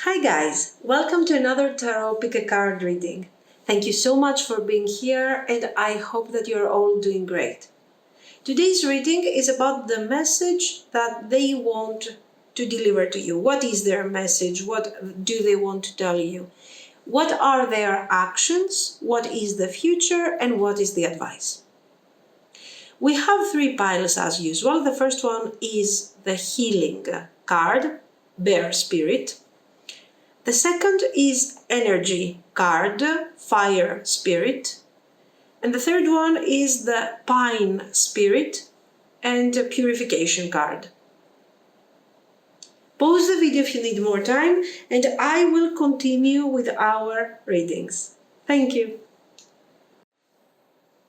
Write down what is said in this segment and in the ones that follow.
Hi guys, welcome to another Tarot Pick a Card reading. Thank you so much for being here and I hope that you're all doing great. Today's reading is about the message that they want to deliver to you. What is their message? What do they want to tell you? What are their actions? What is the future? And what is the advice? We have three piles as usual. The first one is the healing card, Bear Spirit. The second is energy card, Fire Spirit. And the third one is the Pine Spirit and Purification card. Pause the video if you need more time and I will continue with our readings. Thank you.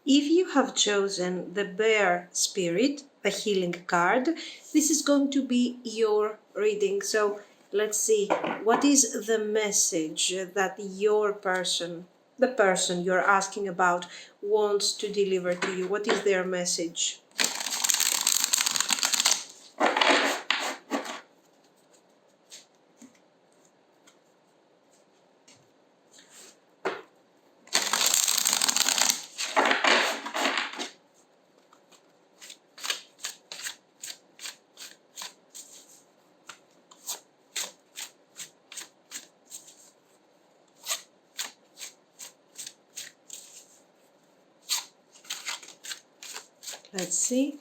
If you have chosen the Bear Spirit, the healing card, this is going to be your reading. So let's see, what is the message that your person, the person you're asking about, wants to deliver to you? What is their message? Let's see.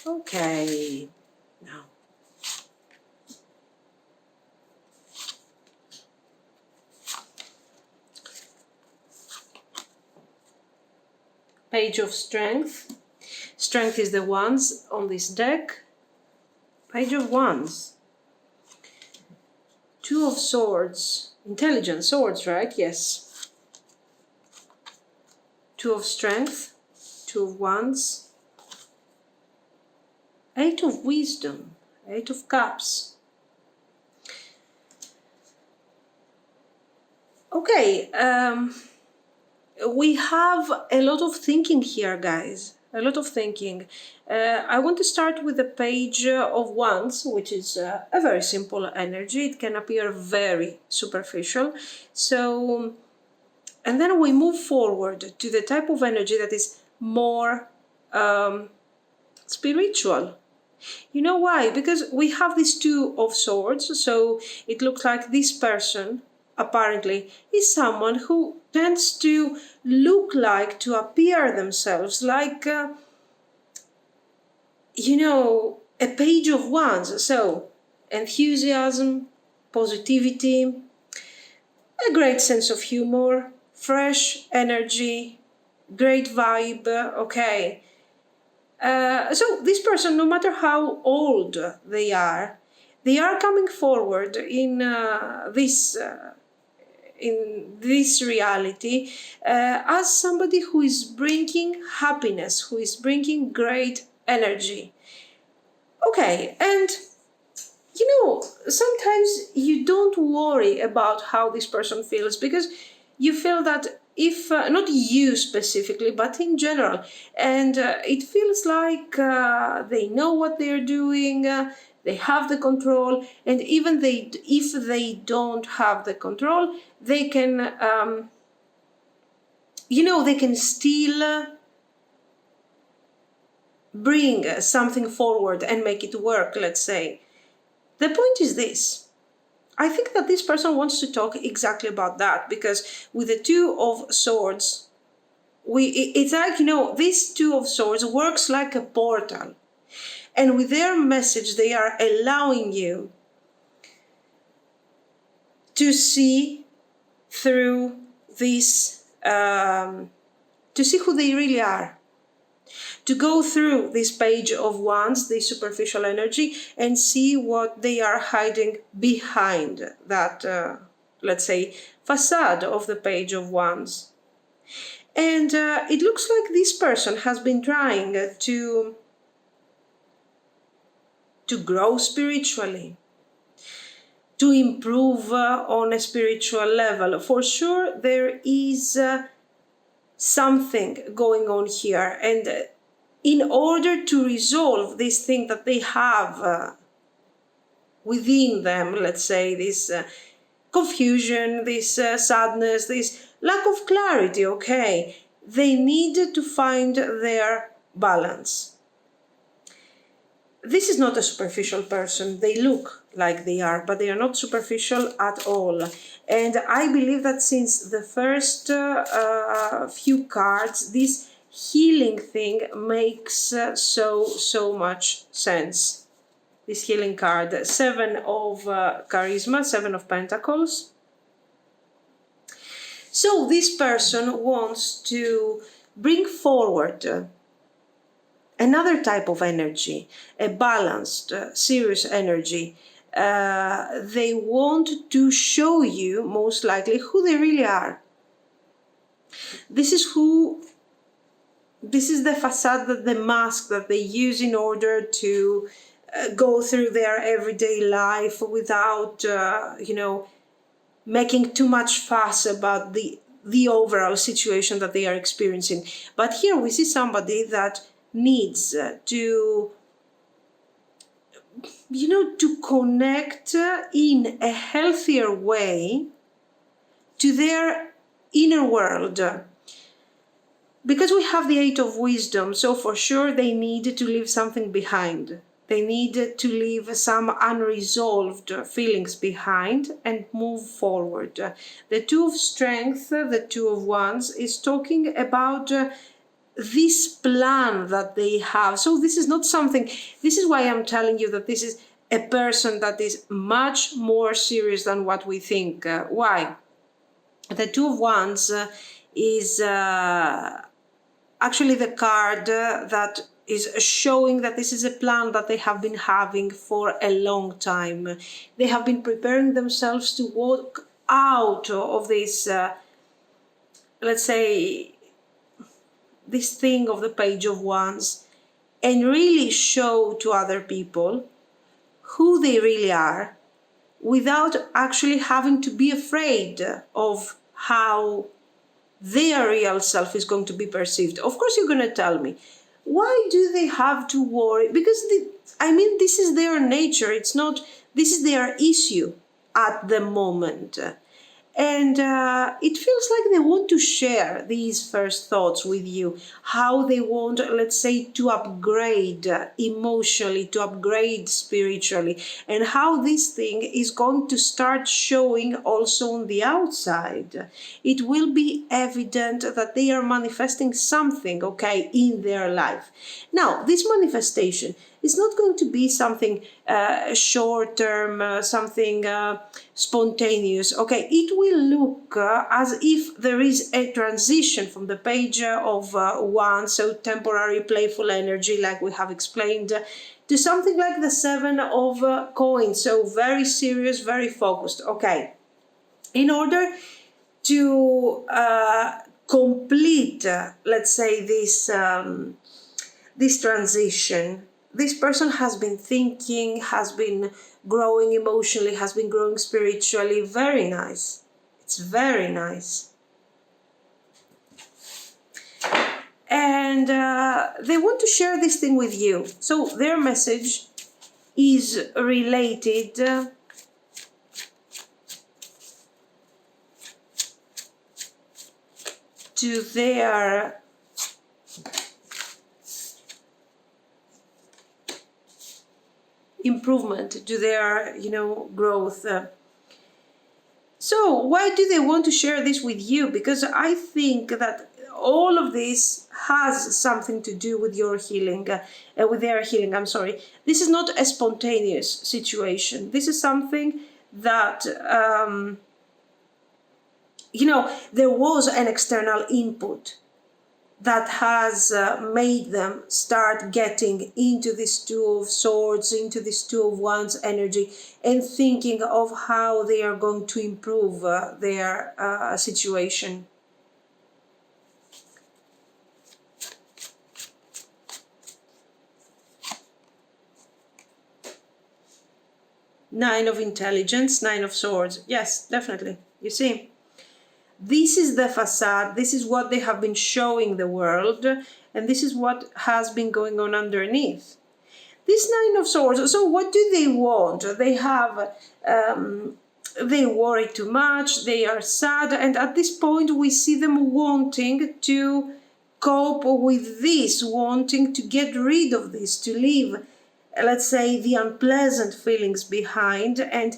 Okay, now. Page of Strength. Strength is the Wands on this deck. Page of Wands. Two of Swords. Intelligent Swords, right? Yes. Two of Strength. Two of Wands. Eight of Wisdom. Eight of Cups. Okay, we have a lot of thinking here, guys. A lot of thinking. I want to start with the Page of Wands, which is a very simple energy. It can appear very superficial. So, and then we move forward to the type of energy that is more spiritual. You know why? Because we have these Two of Swords, so it looks like this person apparently is someone who tends to look like, to appear themselves like, a Page of Wands. So enthusiasm, positivity, a great sense of humor, fresh energy, great vibe, okay. So this person, no matter how old they are coming forward in this reality as somebody who is bringing happiness, who is bringing great energy. Okay, and sometimes you don't worry about how this person feels because you feel that if, not you specifically, but in general, and it feels like they know what they're doing, they have the control, and even if they don't have the control, they can, they can still bring something forward and make it work, let's say. The point is this. I think that this person wants to talk exactly about that because with the Two of Swords, it's like, this Two of Swords works like a portal. And with their message, they are allowing you to see through this, to see who they really are. To go through this Page of Wands, this superficial energy, and see what they are hiding behind that, let's say, facade of the Page of Wands. And it looks like this person has been trying to grow spiritually, to improve on a spiritual level. For sure, there is something going on here, and in order to resolve this thing that they have within them, let's say, this confusion, this sadness, this lack of clarity, okay? They need to find their balance. This is not a superficial person. They look like they are, but they are not superficial at all. And I believe that since the first few cards, this healing thing makes so much sense. This healing card, 7 of Charisma, 7 of Pentacles. So this person wants to bring forward another type of energy, a balanced, serious energy. They want to show you, most likely, who they really are. This is the facade, the mask that they use in order to go through their everyday life without, making too much fuss about the overall situation that they are experiencing. But here we see somebody that needs to connect in a healthier way to their inner world. Because we have the 8 of Wisdom, so for sure they need to leave something behind. They need to leave some unresolved feelings behind and move forward. The 2 of Strength, the 2 of Wands, is talking about this plan that they have. So this is not something, this is why I'm telling you that this is a person that is much more serious than what we think. Why? The 2 of Wands is actually the card that is showing that this is a plan that they have been having for a long time. They have been preparing themselves to walk out of this, let's say, this thing of the Page of Wands and really show to other people who they really are without actually having to be afraid of how their real self is going to be perceived. Of course, you're going to tell me, why do they have to worry? Because, this is their nature. It's not, this is their issue at the moment. And it feels like they want to share these first thoughts with you, how they want, let's say, to upgrade emotionally, to upgrade spiritually, and how this thing is going to start showing also on the outside. It will be evident that they are manifesting something, okay, in their life. Now, this manifestation is not going to be something short-term, something spontaneous. Okay, it will look as if there is a transition from the Page of Wands, so temporary playful energy, like we have explained, to something like the 7 of Coins, so very serious, very focused. Okay, in order to complete, let's say, this transition, this person has been thinking, has been growing emotionally, has been growing spiritually. Very nice. It's very nice. And they want to share this thing with you. So their message is related to their improvement, to their, growth. So why do they want to share this with you? Because I think that all of this has something to do with your healing, with their healing, I'm sorry. This is not a spontaneous situation. This is something that, there was an external input that has made them start getting into this 2 of Swords, into this 2 of Wands energy, and thinking of how they are going to improve their situation. Nine of Intelligence, 9 of Swords. Yes, definitely. You see? This is the facade, this is what they have been showing the world, and this is what has been going on underneath. this Nine of Swords, so what do they want? They have, they worry too much, they are sad, and at this point we see them wanting to cope with this, wanting to get rid of this, to leave, let's say, the unpleasant feelings behind and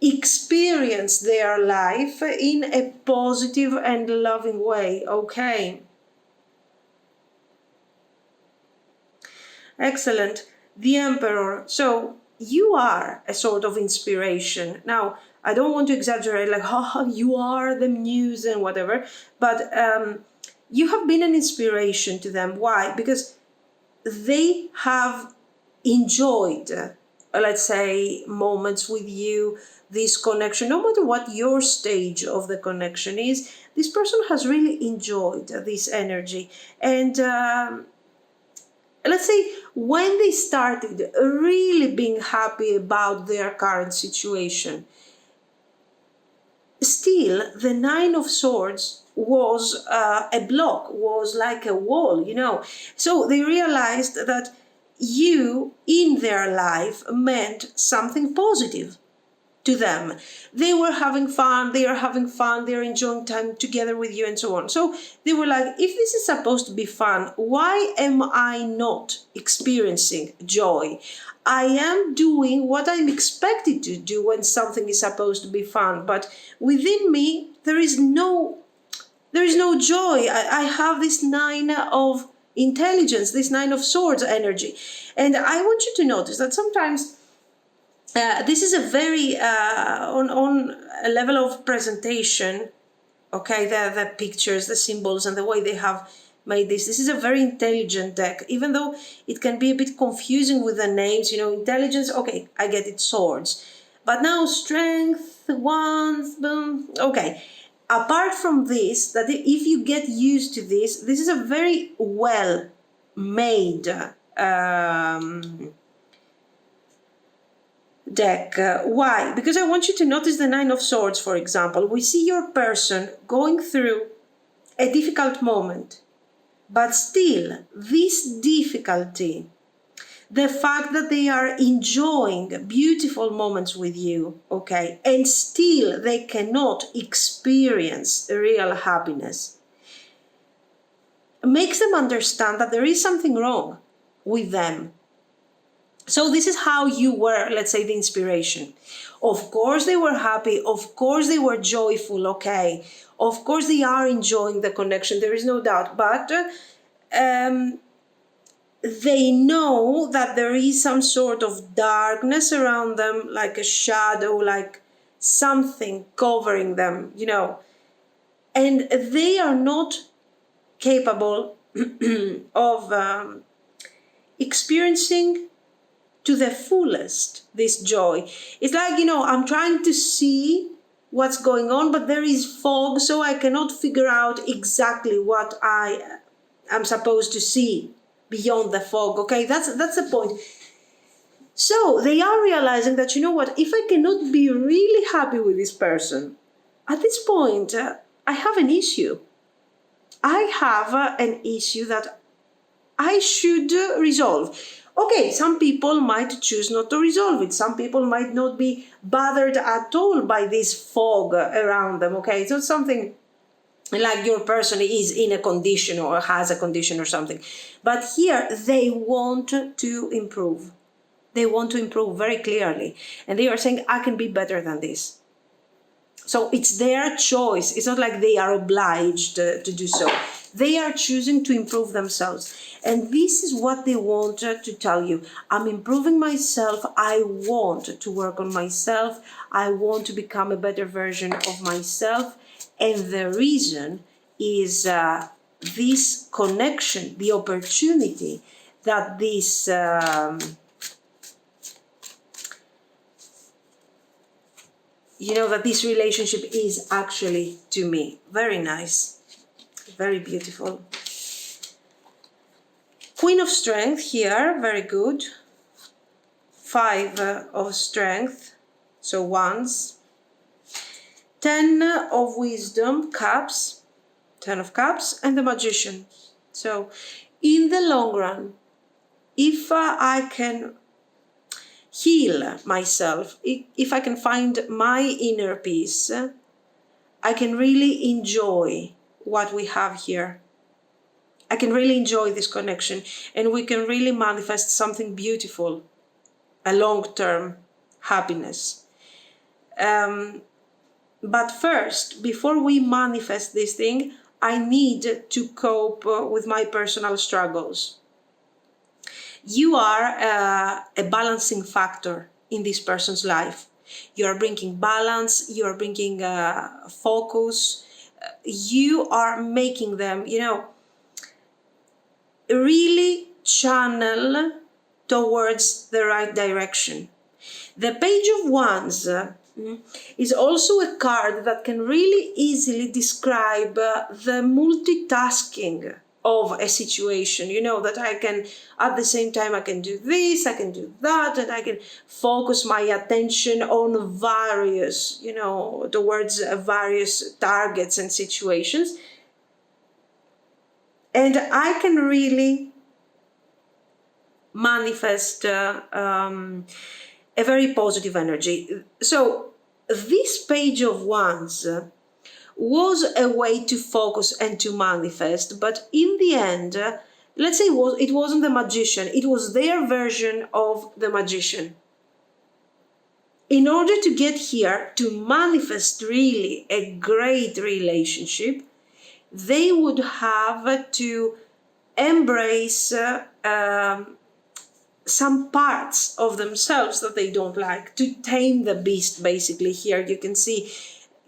experience their life in a positive and loving way. Okay. Excellent. The Emperor. So you are a sort of inspiration. Now, I don't want to exaggerate, like, oh, you are the muse and whatever, but you have been an inspiration to them. Why? Because they have enjoyed, let's say, moments with you, this connection, no matter what your stage of the connection is, this person has really enjoyed this energy. And let's say when they started really being happy about their current situation, still the Nine of Swords was a block, was like a wall, you know. So they realized that you in their life meant something positive to them. They were having fun, they are having fun, they're enjoying time together with you and so on. So they were like, if this is supposed to be fun, why am I not experiencing joy? I am doing what I'm expected to do when something is supposed to be fun, but within me there is no joy. I have this Nine of Intelligence, this Nine of Swords energy. And I want you to notice that sometimes this is a very, on a level of presentation, okay, the pictures, the symbols, and the way they have made this. This is a very intelligent deck, even though it can be a bit confusing with the names, you know, intelligence, okay, I get it, swords. But now strength, wands, boom, okay. Apart from this, that if you get used to this, this is a very well made deck. Why? Because I want you to notice the Nine of Swords, for example. We see your person going through a difficult moment, but still this difficulty, the fact that they are enjoying beautiful moments with you, okay, and still they cannot experience real happiness, makes them understand that there is something wrong with them. So this is how you were, let's say, the inspiration. Of course they were happy, of course they were joyful, okay, of course they are enjoying the connection, there is no doubt, but they know that there is some sort of darkness around them, like a shadow, like something covering them, you know, and they are not capable of experiencing to the fullest this joy. It's like, you know, I'm trying to see what's going on, but there is fog, so I cannot figure out exactly what I am supposed to see beyond the fog, okay? That's the point. So they are realizing that, you know what, if I cannot be really happy with this person, at this point, I have an issue. I have an issue that I should resolve. Okay, some people might choose not to resolve it. Some people might not be bothered at all by this fog around them, okay? It's not something like your person is in a condition or has a condition or something. But here, they want to improve. They want to improve very clearly. And they are saying, I can be better than this. So it's their choice. It's not like they are obliged to do so. They are choosing to improve themselves. And this is what they want to tell you. I'm improving myself. I want to work on myself. I want to become a better version of myself. And the reason is this connection, the opportunity that this that this relationship is actually to me. Very nice. Very beautiful. Queen of Strength here, very good. 5 of Strength, so wands. 10 of Wisdom, Cups, 10 of Cups, and the Magician. So in the long run, if I can heal myself, if I can find my inner peace, I can really enjoy what we have here. I can really enjoy this connection, and we can really manifest something beautiful, a long-term happiness. But first, before we manifest this thing, I need to cope with my personal struggles. You are a balancing factor in this person's life. You are bringing balance, you are bringing focus, you are making them, really channel towards the right direction. The Page of Wands is also a card that can really easily describe the multitasking of a situation. That I can, at the same time, I can do this, I can do that, and I can focus my attention on various, towards various targets and situations. And I can really manifest a very positive energy. So this Page of Wands was a way to focus and to manifest, but in the end, let's say it wasn't the magician, it was their version of the magician. In order to get here, to manifest really a great relationship, they would have to embrace some parts of themselves that they don't like, to tame the beast, basically. Here you can see,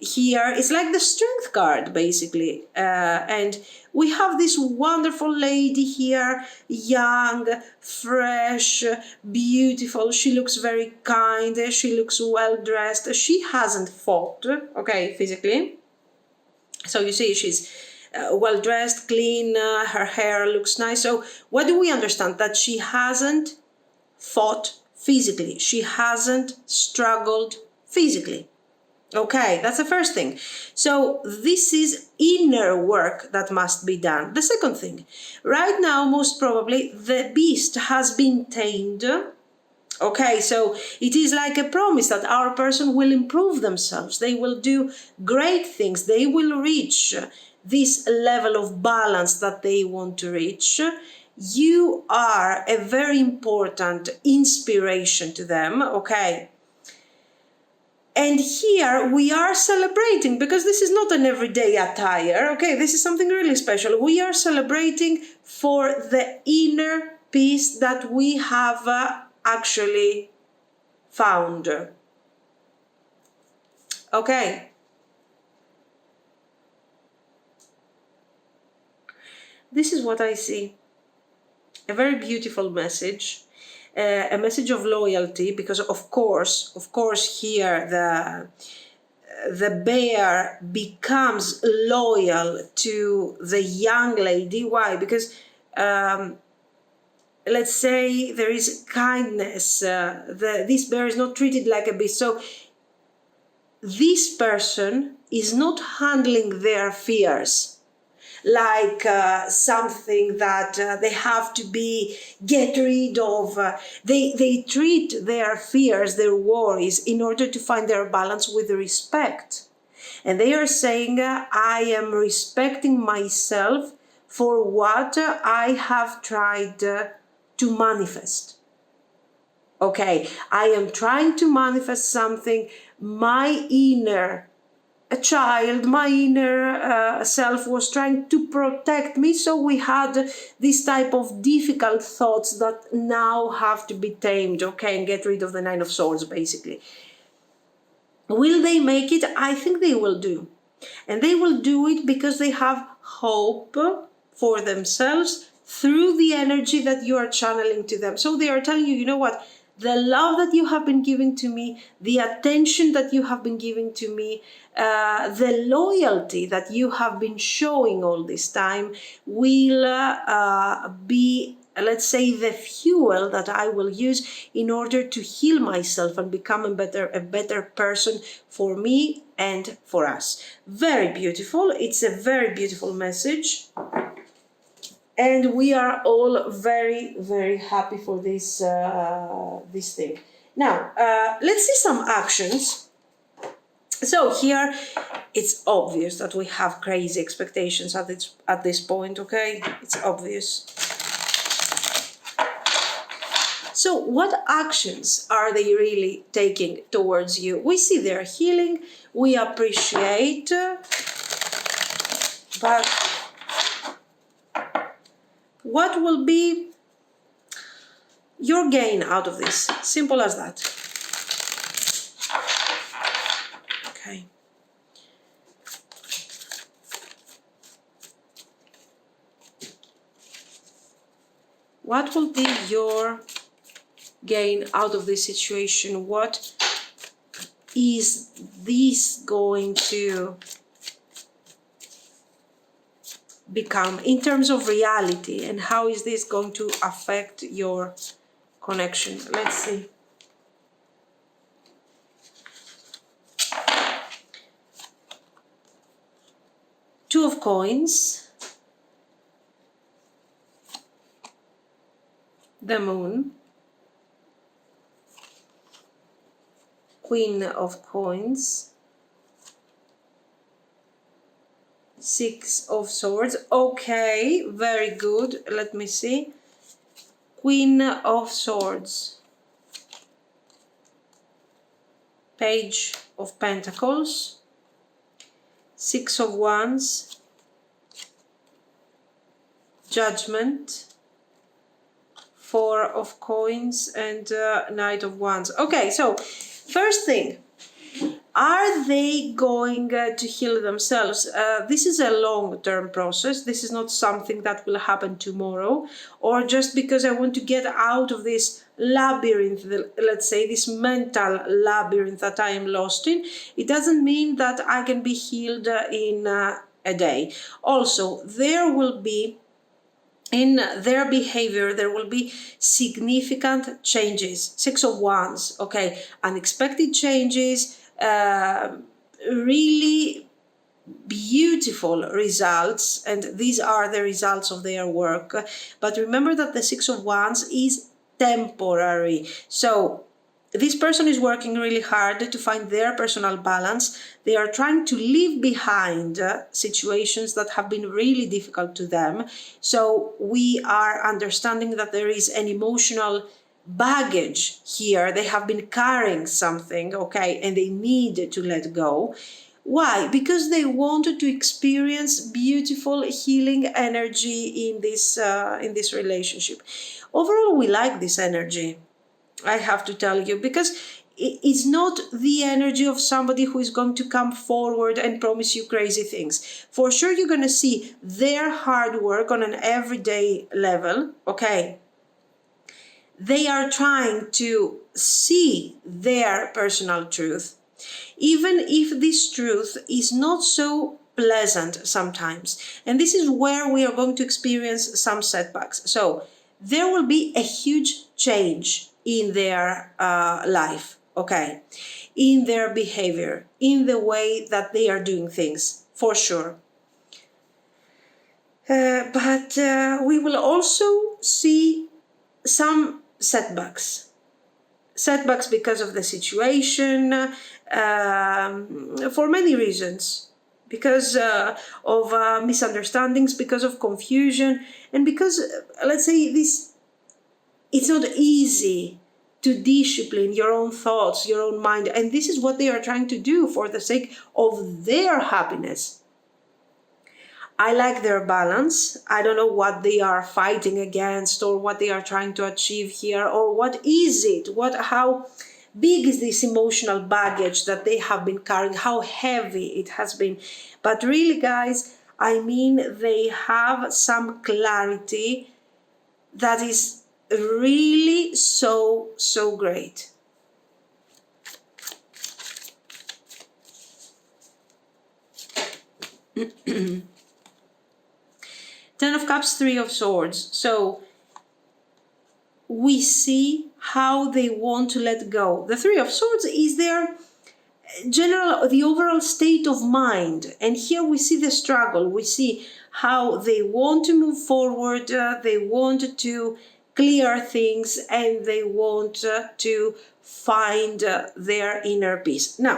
here it's like the Strength card, basically, and we have this wonderful lady here, young, fresh, beautiful. She looks very kind, she looks well dressed, she hasn't fought, okay, physically. So you see she's well dressed, clean, her hair looks nice. So what do we understand? That she hasn't fought physically. She hasn't struggled physically. Okay, that's the first thing. So this is inner work that must be done. The second thing, right now, most probably, the beast has been tamed. Okay, so it is like a promise that our person will improve themselves. They will do great things. They will reach this level of balance that they want to reach. You are a very important inspiration to them, okay? And here we are celebrating, because this is not an everyday attire, okay? This is something really special. We are celebrating for the inner peace that we have actually found. Okay. This is what I see. A very beautiful message. A message of loyalty, because of course here the bear becomes loyal to the young lady. Why? Because let's say there is kindness. This bear is not treated like a beast. So this person is not handling their fears like something that they have to get rid of. They treat their fears, their worries, in order to find their balance with respect. And they are saying, I am respecting myself for what I have tried to manifest. Okay, I am trying to manifest something. My inner child, my inner self was trying to protect me, so we had this type of difficult thoughts that now have to be tamed, okay, and get rid of the Nine of Swords, basically. Will they make it? I think they will do. And they will do it because they have hope for themselves through the energy that you are channeling to them. So they are telling you, you know what? The love that you have been giving to me, the attention that you have been giving to me, the loyalty that you have been showing all this time will be, let's say, the fuel that I will use in order to heal myself and become a better person for me and for us. Very beautiful. It's a very beautiful message. And we are all very, very happy for this thing. Now, let's see some actions. So here, it's obvious that we have crazy expectations at this point, okay? It's obvious. So what actions are they really taking towards you? We see their healing, we appreciate, but what will be your gain out of this? Simple as that. Okay. What will be your gain out of this situation? What is this going to become in terms of reality, and how is this going to affect your connection? Let's see. Two of Coins, the Moon, Queen of Coins, Six of Swords. Okay, very good. Let me see. Queen of Swords, Page of Pentacles, Six of Wands, Judgment, Four of Coins, and Knight of Wands. Okay, so first thing, are they going to heal themselves? This is a long-term process. This is not something that will happen tomorrow, or just because I want to get out of this labyrinth, let's say this mental labyrinth that I am lost in. It doesn't mean that I can be healed in a day. Also, there will be in their behavior, there will be significant changes. Six of Wands, okay, unexpected changes, really beautiful results, and these are the results of their work. But remember that the Six of Wands is temporary. So this person is working really hard to find their personal balance. They are trying to leave behind situations that have been really difficult to them. So we are understanding that there is an emotional baggage here. They have been carrying something, okay, and they need to let go. Why? Because they wanted to experience beautiful healing energy in this relationship. Overall, we like this energy, I have to tell you, because it's not the energy of somebody who is going to come forward and promise you crazy things. For sure, you're going to see their hard work on an everyday level, okay? They are trying to see their personal truth, even if this truth is not so pleasant sometimes. And this is where we are going to experience some setbacks. So there will be a huge change in their life, okay, in their behavior, in the way that they are doing things, for sure. But we will also see some setbacks because of the situation, for many reasons, because of misunderstandings, because of confusion, and because, let's say, it's not easy to discipline your own thoughts, your own mind, and this is what they are trying to do for the sake of their happiness. I like their balance. I don't know what they are fighting against, or what they are trying to achieve here, or what is it? How big is this emotional baggage that they have been carrying? How heavy it has been? But really, guys, I mean, they have some clarity that is really so great. Ten of Cups, Three of Swords. So we see how they want to let go. The Three of Swords is their the overall state of mind. And here we see the struggle. We see how they want to move forward. They want to clear things, and they want to find their inner peace. Now,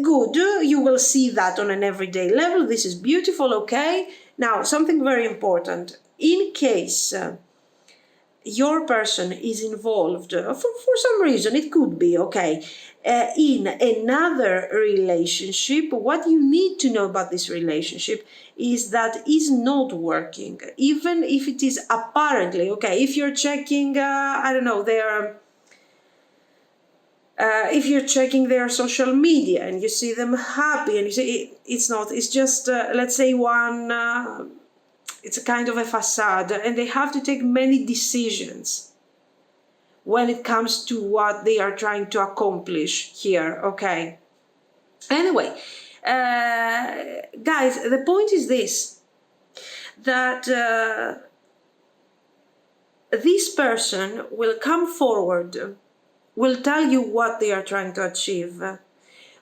good, you will see that on an everyday level. This is beautiful, okay? Now, something very important. In case your person is involved, for some reason, it could be, okay, in another relationship, what you need to know about this relationship is that is not working, even if it is apparently, okay, if you're checking, I don't know, if you're checking their social media and you see them happy and you say it's not, it's just, let's say it's a kind of a facade, and they have to take many decisions when it comes to what they are trying to accomplish here, okay? Anyway, guys, the point is this, that this person will come forward, will tell you what they are trying to achieve,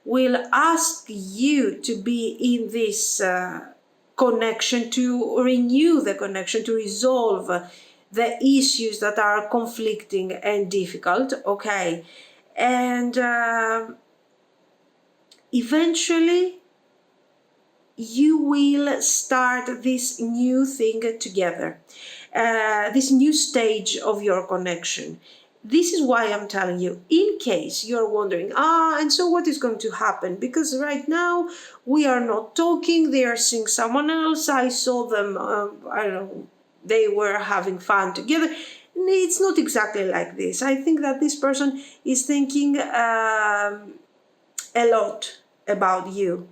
will ask you to be in this connection, to renew the connection, to resolve the issues that are conflicting and difficult, okay? And eventually you will start this new thing together, this new stage of your connection. This is why I'm telling you, in case you're wondering, and so what is going to happen? Because right now we are not talking, they are seeing someone else, I saw them, I don't know, they were having fun together. It's not exactly like this. I think that this person is thinking a lot about you.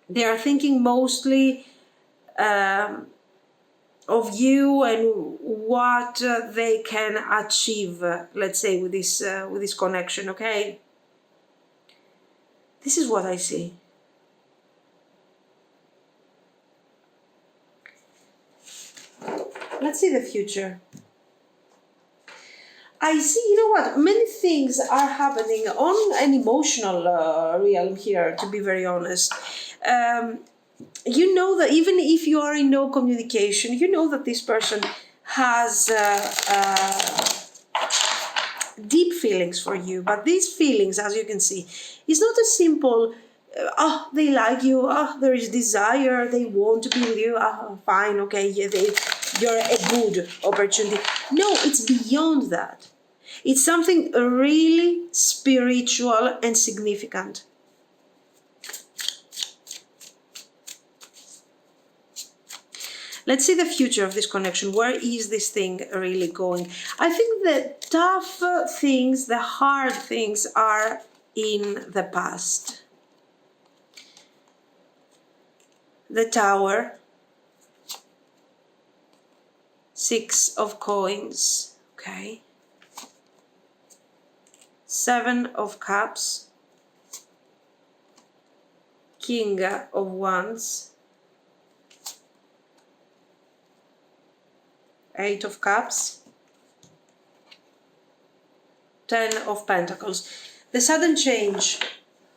They are thinking mostly of you and what they can achieve, let's say, with this connection, okay? This is what I see. Let's see the future. I see, you know what, many things are happening on an emotional realm here, to be very honest. You know that even if you are in no communication, you know that this person has deep feelings for you. But these feelings, as you can see, is not a simple, they like you, there is desire, they want to be with you, fine, okay, yeah, you're a good opportunity. No, it's beyond that. It's something really spiritual and significant. Let's see the future of this connection. Where is this thing really going? I think the tough things, the hard things are in the past. The Tower, 6 of Coins, okay. 7 of Cups, King of Wands, 8 of Cups, 10 of Pentacles. The sudden change.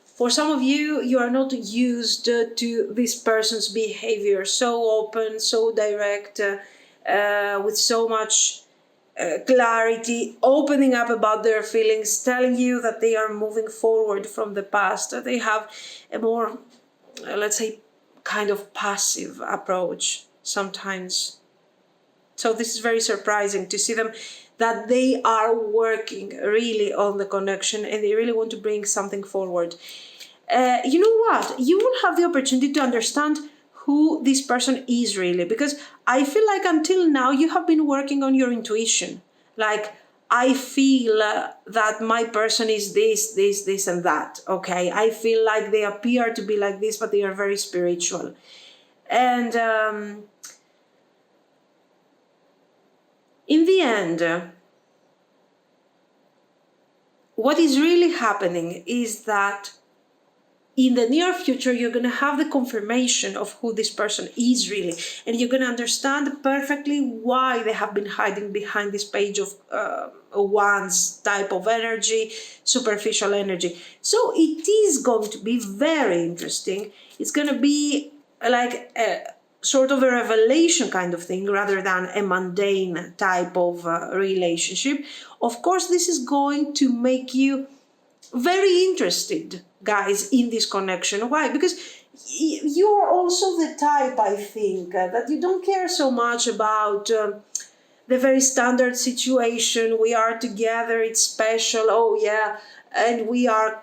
For some of you, you are not used to this person's behavior, so open, so direct, with so much clarity, opening up about their feelings, telling you that they are moving forward from the past. They have a more, let's say, kind of passive approach sometimes. So this is very surprising to see them, that they are working really on the connection and they really want to bring something forward. You know what? You will have the opportunity to understand who this person is really, because I feel like until now you have been working on your intuition. Like, I feel that my person is this and that, okay? I feel like they appear to be like this, but they are very spiritual. And in the end, what is really happening is that in the near future, you're going to have the confirmation of who this person is really. And you're going to understand perfectly why they have been hiding behind this page of Wands type of energy, superficial energy. So it is going to be very interesting. It's going to be like sort of a revelation kind of thing rather than a mundane type of relationship. Of course, this is going to make you very interested, guys, in this connection. Why? Because you are also the type, I think, that you don't care so much about the very standard situation. We are together, it's special, oh yeah, and we are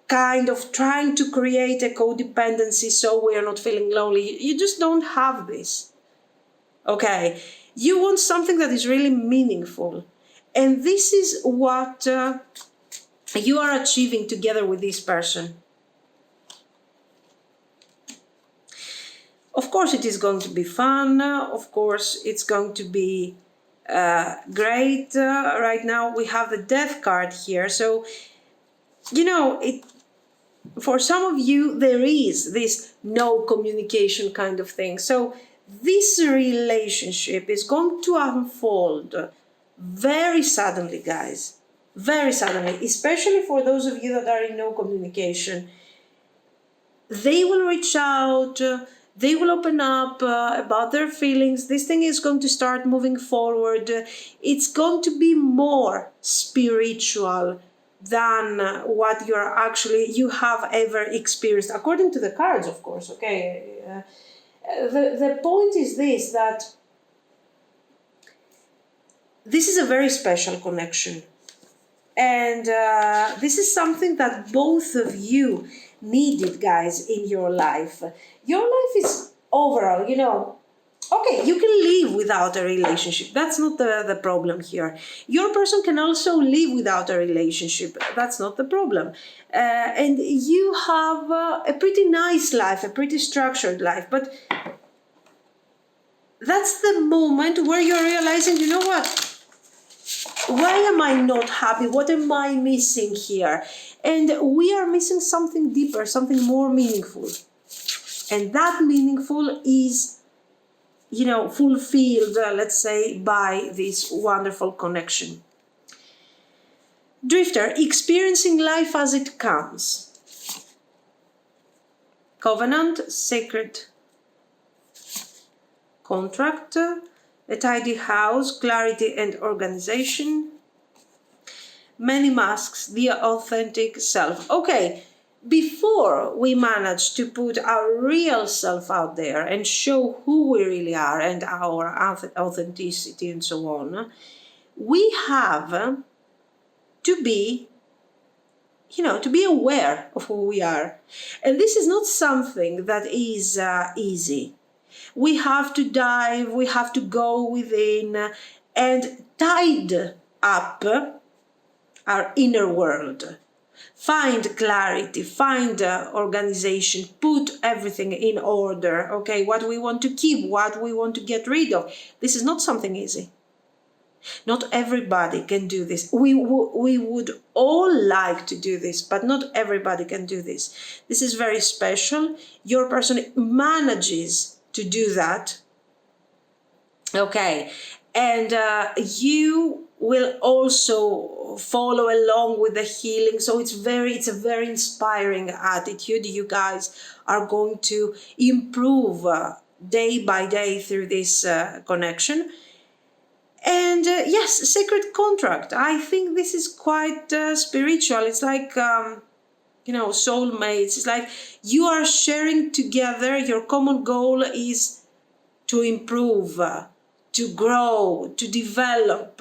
kind of trying to create a codependency so we are not feeling lonely. You just don't have this. Okay, you want something that is really meaningful. And this is what you are achieving together with this person. Of course, it is going to be fun. Of course, it's going to be great. Right now, we have the Death card here. So, you know, for some of you, there is this no communication kind of thing. So this relationship is going to unfold very suddenly, guys. Very suddenly, especially for those of you that are in no communication. They will reach out, they will open up about their feelings. This thing is going to start moving forward. It's going to be more spiritual than what you have ever experienced, according to the cards, of course. Okay, the point is this, that this is a very special connection, and this is something that both of you needed, guys, in your life. Your life is overall, you know, okay, you can live without a relationship. That's not the problem here. Your person can also live without a relationship. That's not the problem. And you have a pretty nice life, a pretty structured life. But that's the moment where you're realizing, you know what? Why am I not happy? What am I missing here? And we are missing something deeper, something more meaningful. And that meaningful is, you know, fulfilled, let's say, by this wonderful connection. Drifter, experiencing life as it comes. Covenant, sacred contract, a tidy house, clarity and organization. Many masks, the authentic self. Okay, before we manage to put our real self out there and show who we really are and our authenticity and so on, we have to be, you know, to be aware of who we are. And this is not something that is easy. We have to dive, we have to go within and tide up our inner world. Find clarity, find organization, put everything in order, okay? What we want to keep, what we want to get rid of. This is not something easy. Not everybody can do this. We would all like to do this, but not everybody can do this. This is very special. Your person manages to do that, okay? And you will also follow along with the healing. So it's a very inspiring attitude. You guys are going to improve day by day through this connection. And yes, sacred contract. I think this is quite spiritual. It's like, you know, soulmates. It's like you are sharing together. Your common goal is to improve, to grow, to develop,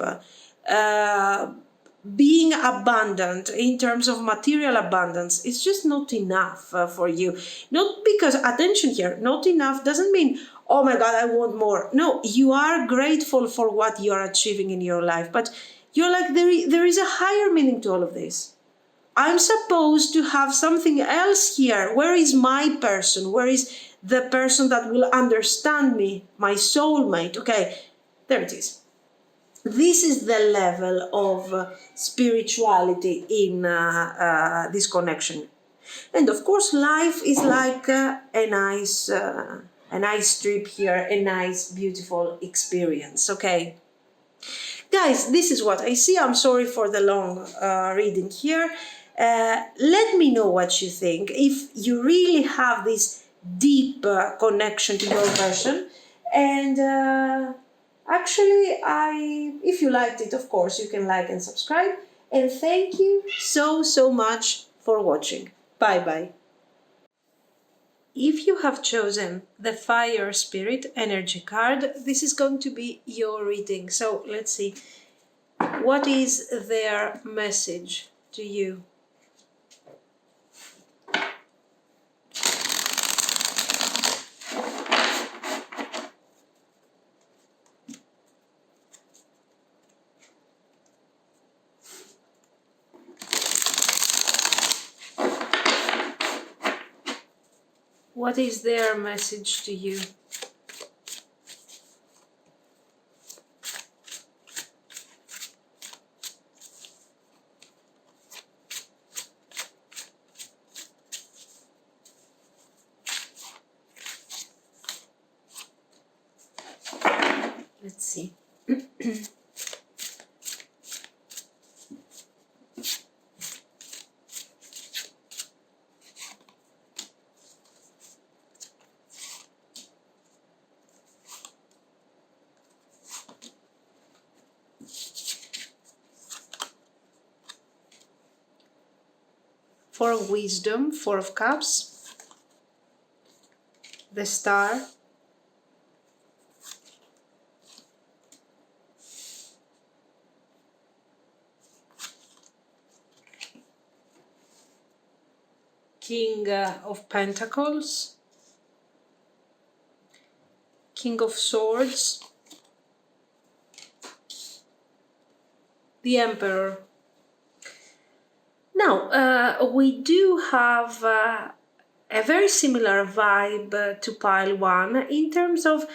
being abundant in terms of material abundance. It's just not enough for you. Not because, attention here, not enough doesn't mean, oh my God, I want more. No, you are grateful for what you are achieving in your life, but you're like, there is a higher meaning to all of this. I'm supposed to have something else here. Where is my person? Where is the person that will understand me? My soulmate. Okay, there it is. This is the level of spirituality in this connection. And of course, life is like a nice trip here, a nice, beautiful experience, okay? Guys, this is what I see. I'm sorry for the long reading here. Let me know what you think. If you really have this deep connection to your person. And actually, if you liked it, of course, you can like and subscribe. And thank you so much for watching. Bye bye. If you have chosen the Fire Spirit energy card, this is going to be your reading. So let's see. What is their message to you? What is their message to you? Let's see. Four of Wisdom, Four of Cups, the Star, King of Pentacles, King of Swords, the Emperor. Now, we do have a very similar vibe to pile one in terms of,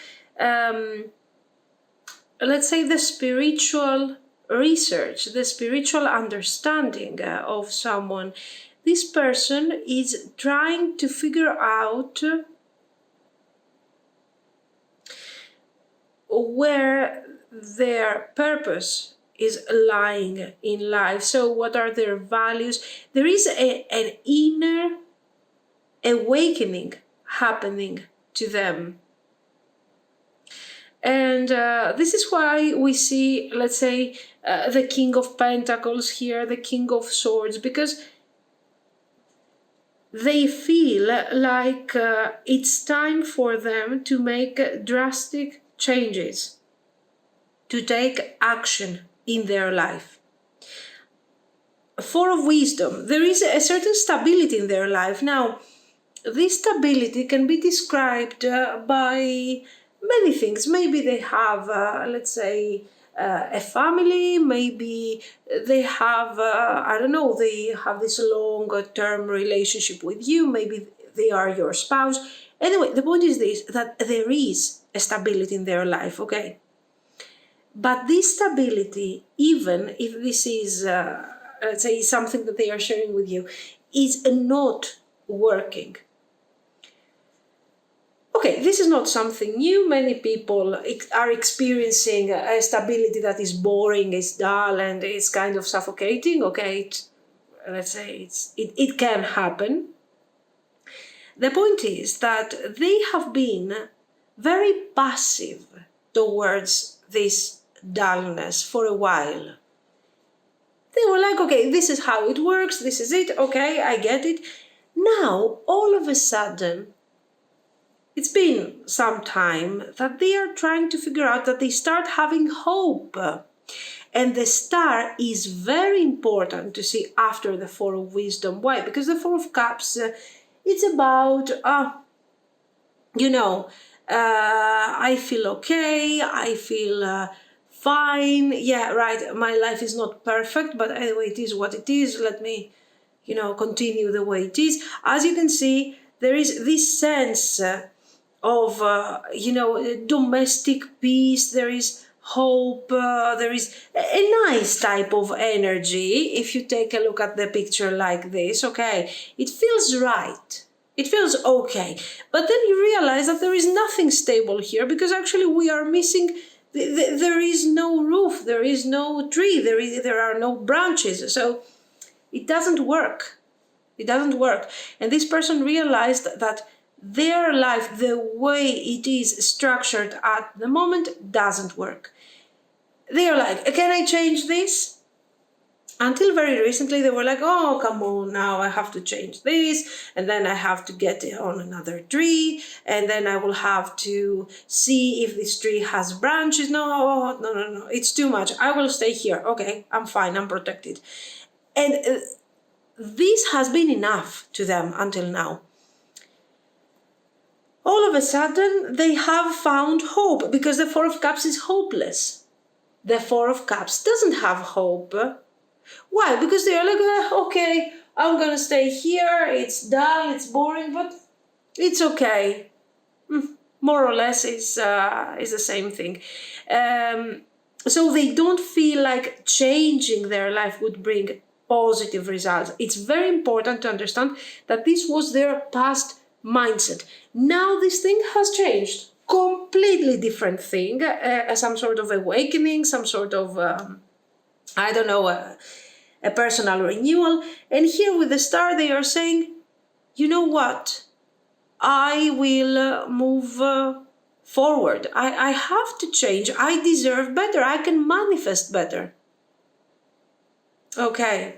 let's say, the spiritual research, the spiritual understanding of someone. This person is trying to figure out where their purpose is lying in life. So what are their values? There is an inner awakening happening to them. And this is why we see, let's say, the King of Pentacles here, the King of Swords, because they feel like it's time for them to make drastic changes, to take action in their life. Four of Wisdom, there is a certain stability in their life. Now, this stability can be described by many things. Maybe they have, let's say, a family, maybe they have, I don't know, they have this long-term relationship with you, maybe they are your spouse. Anyway, the point is this, that there is a stability in their life, okay? But this stability, even if this is, let's say, something that they are sharing with you, is not working. Okay, this is not something new. Many people are experiencing a stability that is boring, is dull, and is kind of suffocating. Okay, let's say it can happen. The point is that they have been very passive towards this dullness for a while. They were like, okay, this is how it works, this is it, okay, I get it. Now, all of a sudden, it's been some time that they are trying to figure out that they start having hope. And the Star is very important to see after the Four of Wisdom. Why? Because the Four of Cups, it's about, I feel okay, I feel fine. Yeah, right, my life is not perfect, but anyway, it is what it is. Let me, continue the way it is. As you can see, there is this sense of, domestic peace. There is hope. There is a nice type of energy. If you take a look at the picture like this, okay, it feels right. It feels okay. But then you realize that there is nothing stable here, because actually we are missing, there is no roof, there is no tree, there are no branches. So it doesn't work. It doesn't work. And this person realized that their life, the way it is structured at the moment, doesn't work. They're like, can I change this? Until very recently, they were like, oh, come on, now I have to change this, and then I have to get it on another tree, and then I will have to see if this tree has branches. No, no, no, no, it's too much. I will stay here. Okay, I'm fine, I'm protected. And this has been enough to them until now. All of a sudden, they have found hope, because the Four of Cups is hopeless. The Four of Cups doesn't have hope. Why? Because they are like, okay, I'm gonna stay here, it's dull, it's boring, but it's okay. More or less is the same thing. So they don't feel like changing their life would bring positive results. It's very important to understand that this was their past mindset. Now this thing has changed. Completely different thing, some sort of awakening, some sort of I don't know, a personal renewal. And here with the star, they are saying, you know what? I will move forward. I have to change. I deserve better. I can manifest better. Okay.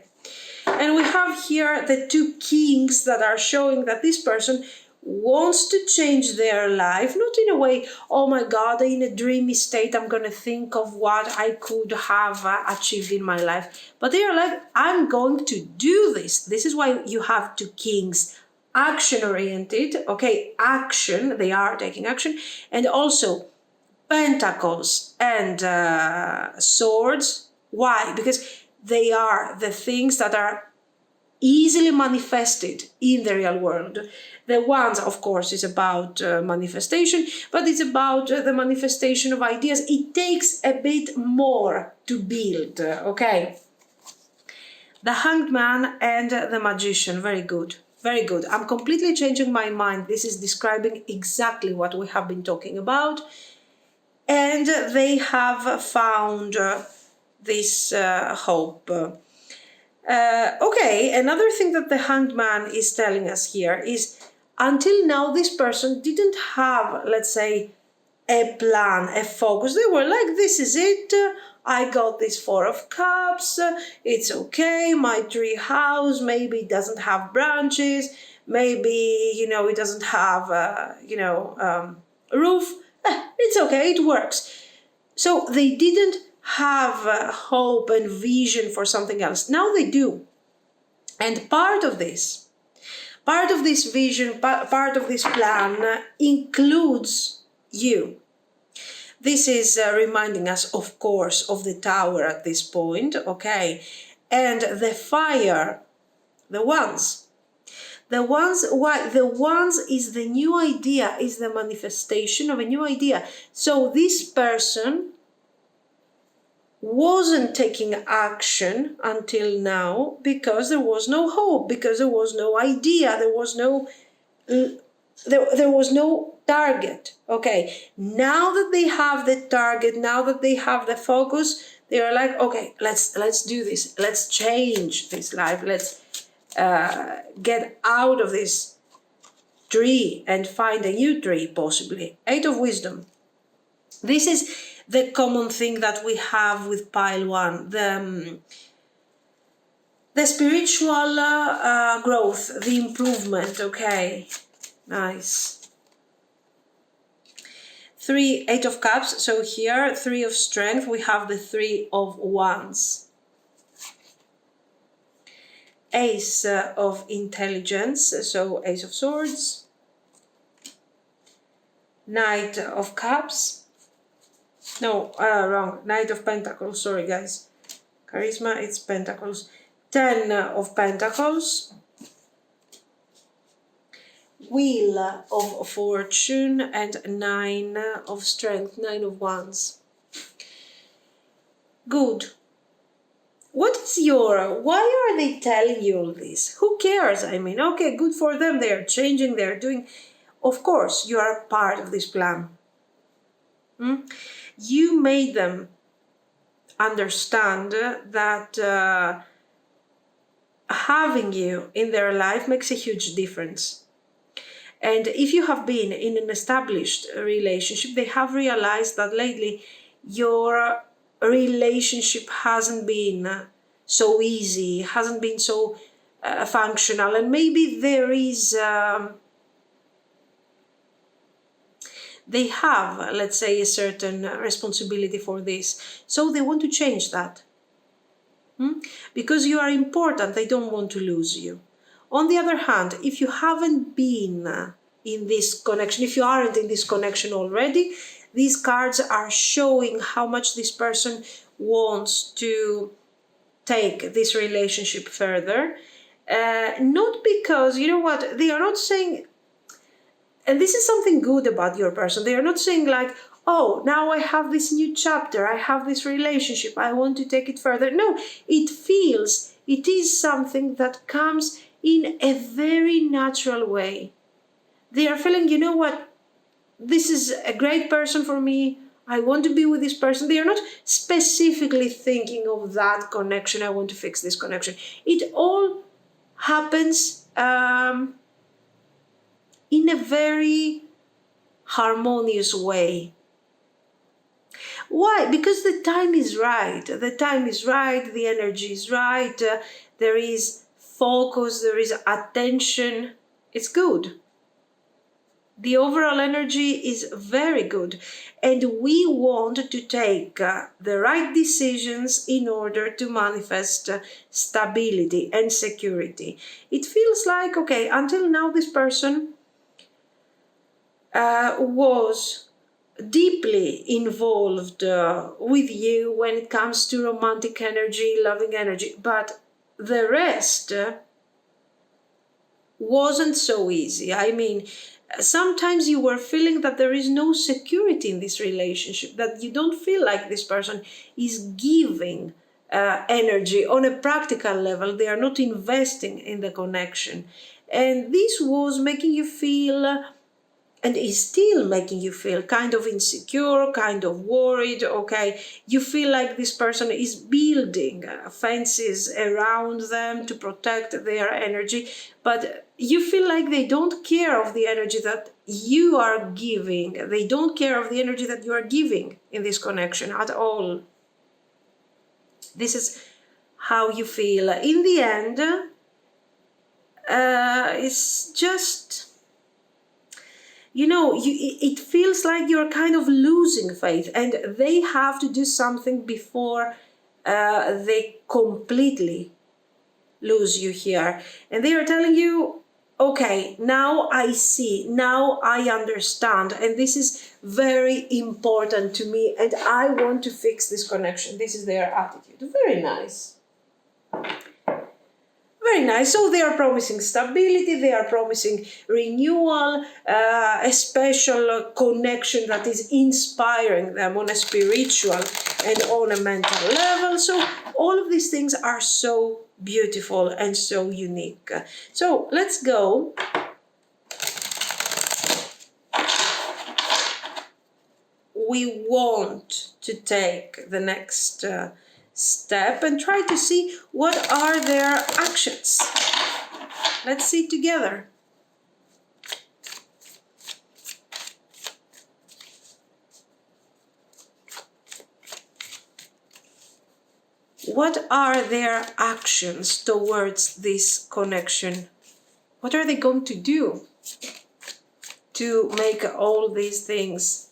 And we have here the two kings that are showing that this person wants to change their life, not in a way, oh my God, in a dreamy state, I'm going to think of what I could have achieved in my life. But they are like, I'm going to do this. This is why you have two kings, action oriented, okay, action, they are taking action, and also pentacles and swords. Why? Because they are the things that are easily manifested in the real world. The ones, of course, is about manifestation, but it's about the manifestation of ideas. It takes a bit more to build, okay? The Hanged Man and the Magician, very good, very good. I'm completely changing my mind. This is describing exactly what we have been talking about. And they have found this hope. Okay, another thing that the Hanged Man is telling us here is, until now, this person didn't have, let's say, a plan, a focus. They were like, this is it. I got this Four of Cups. It's okay. My tree house maybe doesn't have branches. Maybe, it doesn't have, a roof. It's okay. It works. So they didn't have hope and vision for something else. Now they do. And part of this vision, part of this plan includes you. This is reminding us, of course, of the Tower at this point, okay? And the fire, the Wands. Why? The Wands is the new idea, is the manifestation of a new idea. So this person wasn't taking action until now because there was no hope, because there was no idea, there was no target. Okay, now that they have the target, now that they have the focus, they are like, okay, let's do this, let's change this life, let's get out of this tree and find a new tree, possibly. Eight of Wisdom. This is the common thing that we have with pile one, the spiritual growth, the improvement. Okay, nice. Eight of Cups. So here, Three of Strength. We have the Three of Wands. Ace of Intelligence. So Ace of Swords. Knight of Cups. No, wrong. Knight of Pentacles. Sorry, guys. Charisma, it's Pentacles. 10 of Pentacles. Wheel of Fortune and 9 of Strength. 9 of Wands. Good. Why are they telling you all this? Who cares? I mean, okay, good for them. They are changing, they are doing. Of course, you are part of this plan. You made them understand that having you in their life makes a huge difference. And if you have been in an established relationship, they have realized that lately your relationship hasn't been so easy, hasn't been so functional, and maybe there is they have, let's say, a certain responsibility for this, so they want to change that. Because you are important, they don't want to lose you. On the other hand, if you haven't been in this connection, if you aren't in this connection already, these cards are showing how much this person wants to take this relationship further. Not because, you know what, they are not saying, and this is something good about your person, they are not saying like, oh, now I have this new chapter, I have this relationship, I want to take it further. No, it is something that comes in a very natural way. They are feeling, you know what, this is a great person for me, I want to be with this person. They are not specifically thinking of that connection, I want to fix this connection. It all happens in a very harmonious way. Why? Because the time is right. The time is right, the energy is right, there is focus, there is attention. It's good. The overall energy is very good. And we want to take the right decisions in order to manifest stability and security. It feels like, okay, until now this person was deeply involved with you when it comes to romantic energy, loving energy, but the rest wasn't so easy. I mean, sometimes you were feeling that there is no security in this relationship, that you don't feel like this person is giving energy on a practical level. They are not investing in the connection. And this was making you feel, and is still making you feel, kind of insecure, kind of worried, okay? You feel like this person is building fences around them to protect their energy, but you feel like they don't care of the energy that you are giving. They don't care of the energy that you are giving in this connection at all. This is how you feel. In the end, it's just, you know, it feels like you're kind of losing faith, and they have to do something before they completely lose you here. And they are telling you, okay, now I see, now I understand, and this is very important to me, and I want to fix this connection. This is their attitude. Very nice. Very nice. So they are promising stability, they are promising renewal, a special connection that is inspiring them on a spiritual and on a mental level. So all of these things are so beautiful and so unique. So let's go. We want to take the next step and try to see what are their actions. Let's see together. What are their actions towards this connection? What are they going to do to make all these things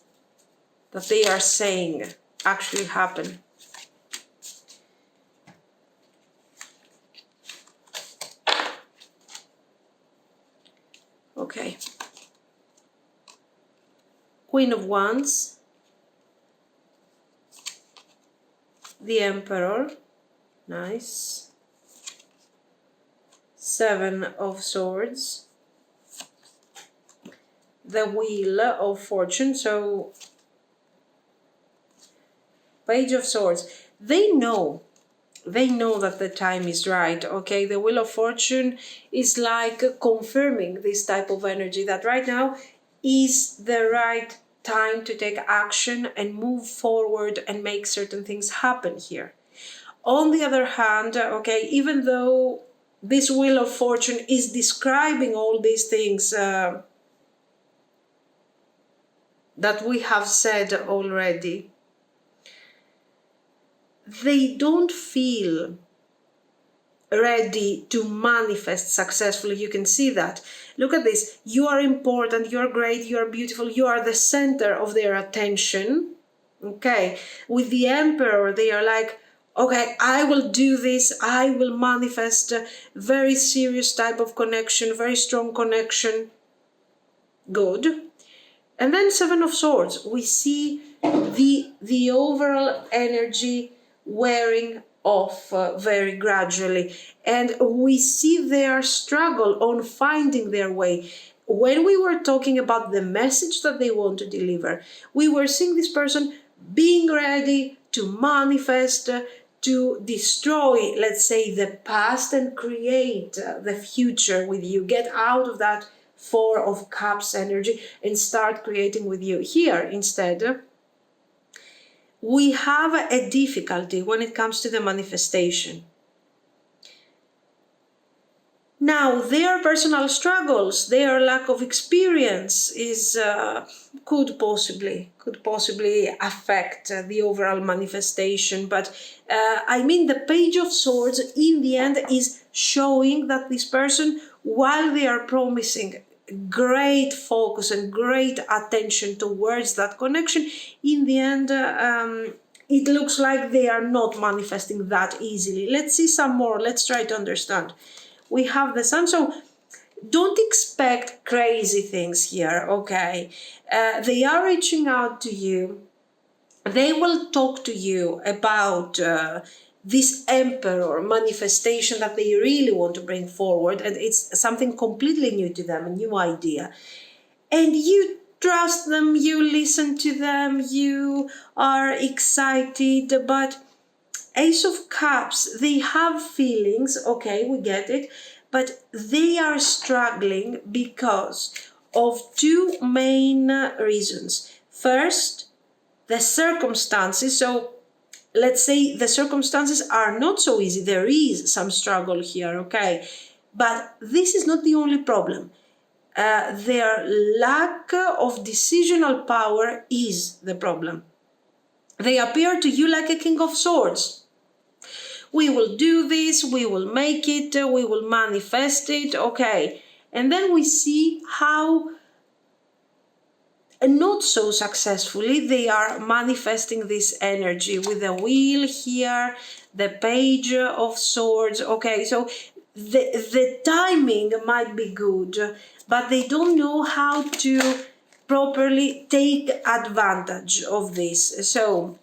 that they are saying actually happen? Okay. Queen of Wands, the Emperor, nice. Seven of Swords, the Wheel of Fortune, so Page of Swords. They know that the time is right, okay? The Wheel of Fortune is like confirming this type of energy, that right now is the right time to take action and move forward and make certain things happen here. On the other hand, okay, even though this Wheel of Fortune is describing all these things that we have said already, they don't feel ready to manifest successfully. You can see that. Look at this. You are important, you're great, you're beautiful, you are the center of their attention. Okay. With the Emperor, they are like, okay, I will do this, I will manifest a very serious type of connection, very strong connection. Good. And then Seven of Swords, we see the overall energy wearing off very gradually, and we see their struggle on finding their way. When we were talking about the message that they want to deliver, we were seeing this person being ready to manifest, to destroy, let's say, the past and create the future with you. Get out of that Four of Cups energy and start creating with you. Here, instead, we have a difficulty when it comes to the manifestation. Now, their personal struggles, their lack of experience could possibly affect the overall manifestation. But I mean, the Page of Swords in the end is showing that this person, while they are promising great focus and great attention towards that connection, in the end, it looks like they are not manifesting that easily. Let's see some more. Let's try to understand. We have the Sun, so don't expect crazy things here, okay? They are reaching out to you. They will talk to you about this Emperor manifestation that they really want to bring forward, and it's something completely new to them, a new idea. And you trust them, you listen to them, you are excited, but Ace of Cups, they have feelings, okay, we get it, but they are struggling because of two main reasons. First, the circumstances. So let's say the circumstances are not so easy. There is some struggle here, okay? But this is not the only problem. Their lack of decisional power is the problem. They appear to you like a King of Swords. We will do this, we will make it, we will manifest it, okay. And then we see how not so successfully they are manifesting this energy with the Wheel here, the Page of Swords, okay. So the timing might be good, but they don't know how to properly take advantage of this. So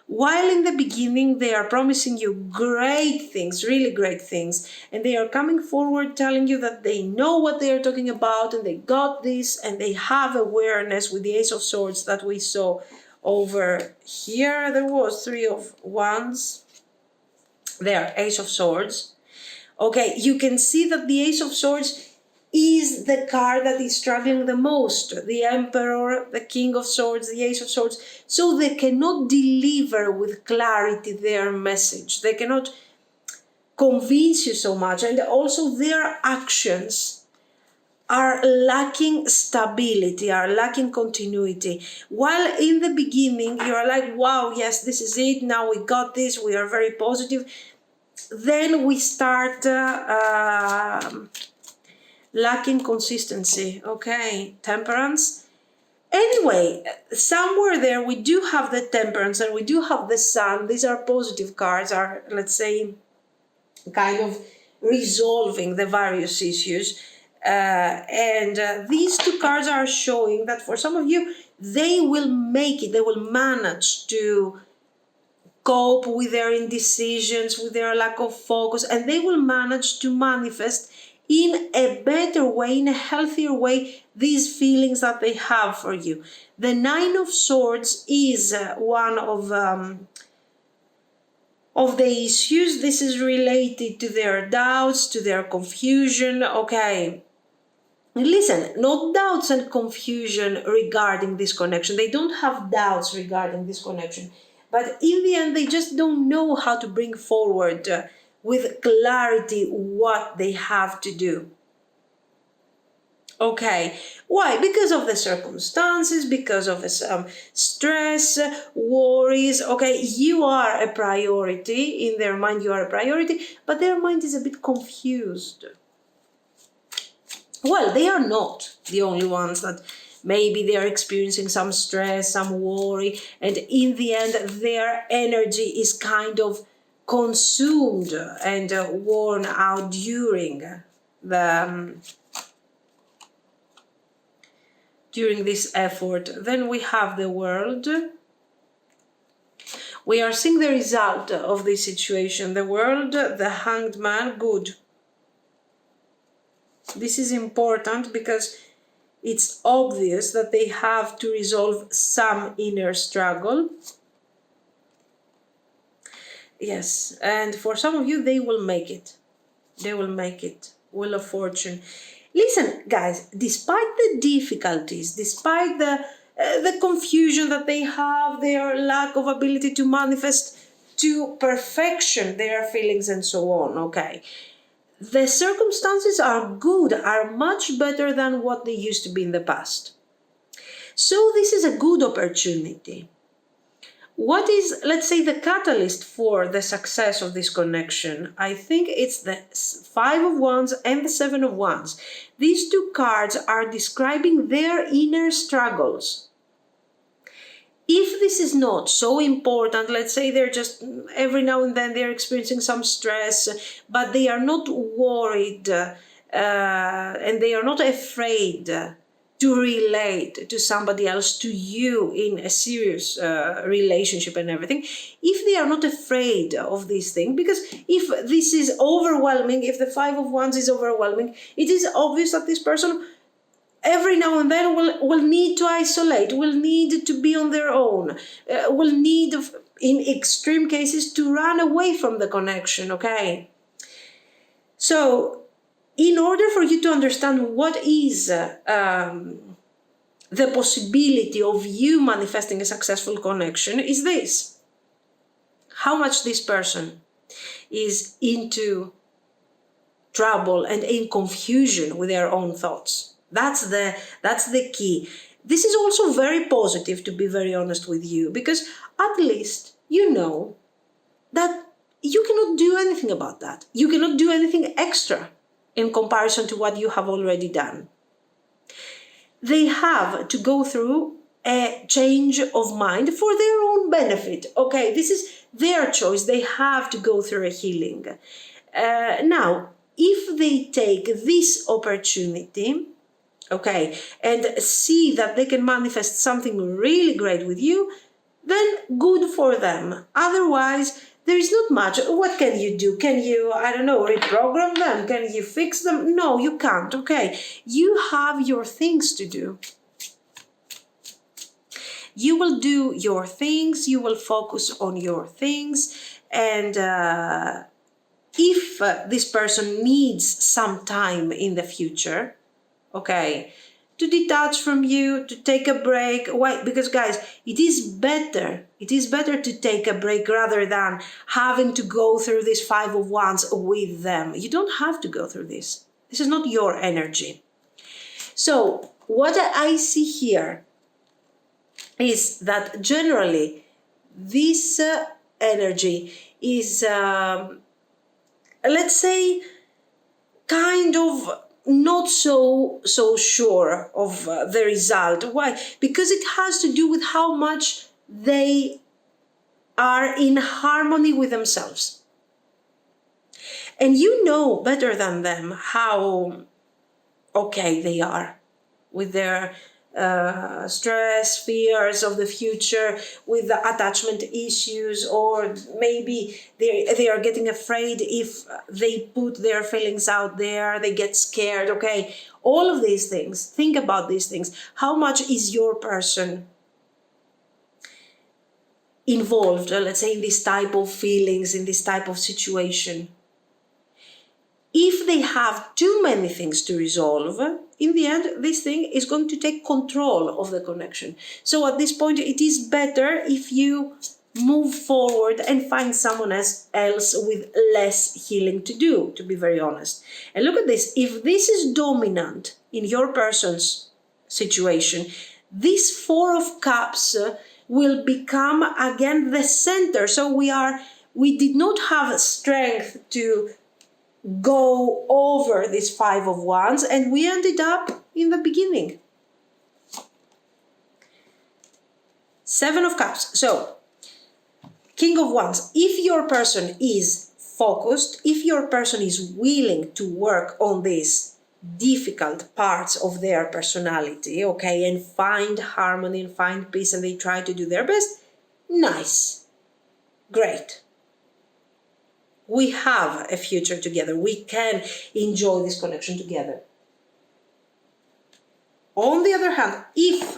while in the beginning they are promising you great things, really great things, and they are coming forward telling you that they know what they are talking about and they got this and they have awareness with the Ace of Swords that we saw over here. There was Three of Wands, there, Ace of Swords. Okay, you can see that the Ace of Swords is the card that is struggling the most. The Emperor, the King of Swords, the Ace of Swords. So they cannot deliver with clarity their message. They cannot convince you so much. And also their actions are lacking stability, are lacking continuity. While in the beginning you are like, wow, yes, this is it. Now we got this. We are very positive. Then we start lacking consistency, okay, Temperance. Anyway, somewhere there we do have the Temperance and we do have the Sun. These are positive cards, are, let's say, kind of resolving the various issues. And these two cards are showing that for some of you, they will make it, they will manage to cope with their indecisions, with their lack of focus, and they will manage to manifest in a better way, in a healthier way, these feelings that they have for you. The Nine of Swords is one of the issues. This is related to their doubts, to their confusion, okay. Listen, no doubts and confusion regarding this connection. They don't have doubts regarding this connection. But in the end, they just don't know how to bring forward with clarity what they have to do. Okay, why? Because of the circumstances, because of some stress, worries. Okay, you are a priority. In their mind, you are a priority, but their mind is a bit confused. Well, they are not the only ones that maybe they are experiencing some stress, some worry, and in the end, their energy is kind of consumed and worn out during this effort. Then we have the world. We are seeing the result of this situation. The world, the Hanged Man, good. This is important because it's obvious that they have to resolve some inner struggle. Yes, and for some of you, they will make it. They will make it. Wheel of Fortune. Listen, guys, despite the difficulties, despite the confusion that they have, their lack of ability to manifest to perfection their feelings and so on, okay, the circumstances are good, are much better than what they used to be in the past. So this is a good opportunity. What is, let's say, the catalyst for the success of this connection? I think it's the Five of Wands and the Seven of Wands. These two cards are describing their inner struggles. If this is not so important, let's say they're just every now and then they're experiencing some stress, but they are not worried and they are not afraid to relate to somebody else, to you in a serious relationship and everything, if they are not afraid of this thing, because if this is overwhelming, if the Five of Wands is overwhelming, it is obvious that this person every now and then will need to isolate, will need to be on their own, will need, in extreme cases, to run away from the connection, okay? So, in order for you to understand what is the possibility of you manifesting a successful connection is this. How much this person is into trouble and in confusion with their own thoughts. That's the key. This is also very positive, to be very honest with you, because at least you know that you cannot do anything about that. You cannot do anything extra in comparison to what you have already done. They have to go through a change of mind for their own benefit. Okay, this is their choice. They have to go through a healing. Now, if they take this opportunity, okay, and see that they can manifest something really great with you, then good for them. Otherwise, there is not much. What can you do? Can you, I don't know, reprogram them? Can you fix them? No, you can't, okay? You have your things to do. You will do your things, you will focus on your things, and if this person needs some time in the future, okay, to detach from you, to take a break. Why? Because guys, it is better to take a break rather than having to go through this Five of Wands with them. You don't have to go through this. This is not your energy. So what I see here is that generally this energy is, let's say, kind of not so sure of the result. Why? Because it has to do with how much they are in harmony with themselves. And you know better than them how okay they are with their stress, fears of the future, with the attachment issues, or maybe they are getting afraid if they put their feelings out there, they get scared, okay? All of these things, think about these things. How much is your person involved, let's say, in this type of feelings, in this type of situation? If they have too many things to resolve, in the end, this thing is going to take control of the connection. So at this point, it is better if you move forward and find someone else with less healing to do, to be very honest. And look at this. If this is dominant in your person's situation, this Four of Cups will become again the center. So we did not have strength to go over this Five of Wands, and we ended up in the beginning. Seven of Cups. So King of Wands, if your person is focused, if your person is willing to work on these difficult parts of their personality, okay, and find harmony and find peace, and they try to do their best, nice, great. We have a future together. We can enjoy this connection together. On the other hand, if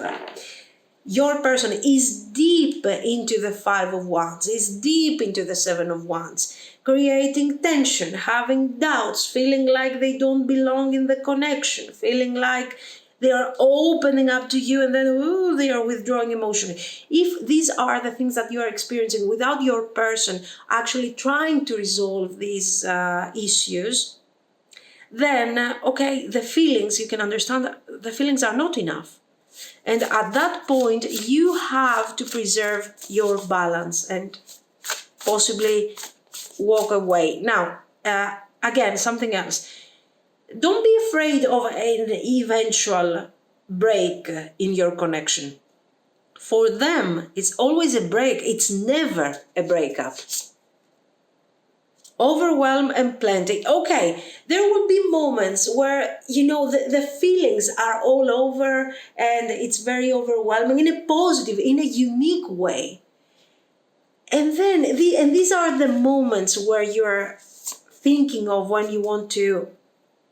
your person is deep into the Five of Wands, is deep into the Seven of Wands, creating tension, having doubts, feeling like they don't belong in the connection, feeling like they are opening up to you and then they are withdrawing emotionally. If these are the things that you are experiencing without your person actually trying to resolve these issues, then, okay, the feelings, you can understand that the feelings are not enough. And at that point, you have to preserve your balance and possibly walk away. Now, again, something else. Don't be afraid of an eventual break in your connection. For them, it's always a break. It's never a breakup. Overwhelm and plenty. Okay, there will be moments where, the feelings are all over and it's very overwhelming in a positive, in a unique way. And then, these are the moments where you're thinking of when you want to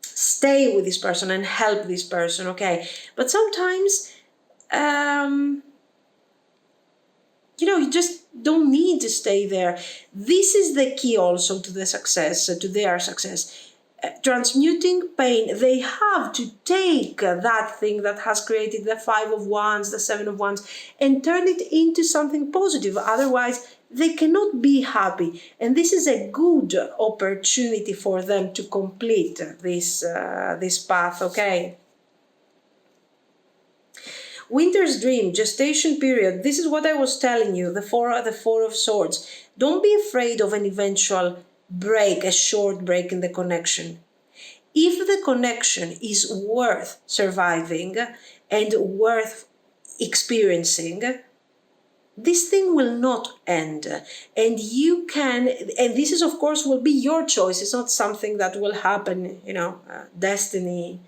stay with this person and help this person, okay? But sometimes, you just don't need to stay there. This is the key also to the success, to their success. Transmuting pain, they have to take that thing that has created the Five of Wands, the Seven of Wands, and turn it into something positive. Otherwise, they cannot be happy. And this is a good opportunity for them to complete this path, okay? Winter's dream, gestation period. This is what I was telling you, the Four of Swords. Don't be afraid of an eventual break, a short break in the connection. If the connection is worth surviving and worth experiencing, this thing will not end. And you can, and this is, of course, will be your choice. It's not something that will happen, destiny.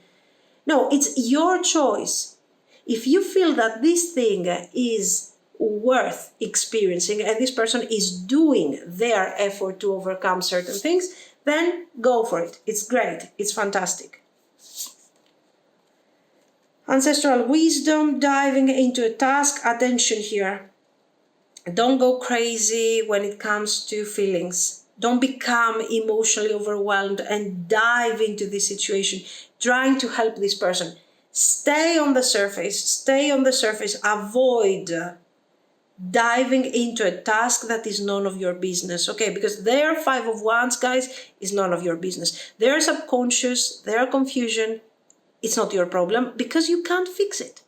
No, it's your choice. If you feel that this thing is worth experiencing and this person is doing their effort to overcome certain things, then go for it. It's great. It's fantastic. Ancestral wisdom, diving into a task. Attention here. Don't go crazy when it comes to feelings. Don't become emotionally overwhelmed and dive into this situation, trying to help this person. Stay on the surface, avoid diving into a task that is none of your business, okay? Because their Five of Wands, guys, is none of your business. Their subconscious, their confusion, it's not your problem because you can't fix it.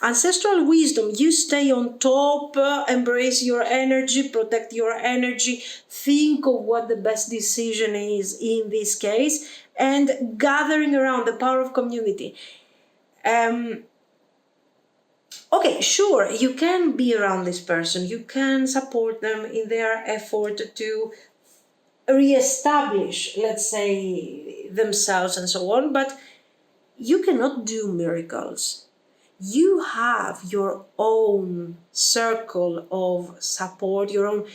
Ancestral wisdom, you stay on top, embrace your energy, protect your energy, think of what the best decision is in this case, and gathering around the power of community. Okay, sure, you can be around this person, you can support them in their effort to re-establish, let's say, themselves and so on, but you cannot do miracles. You have your own circle of support, your own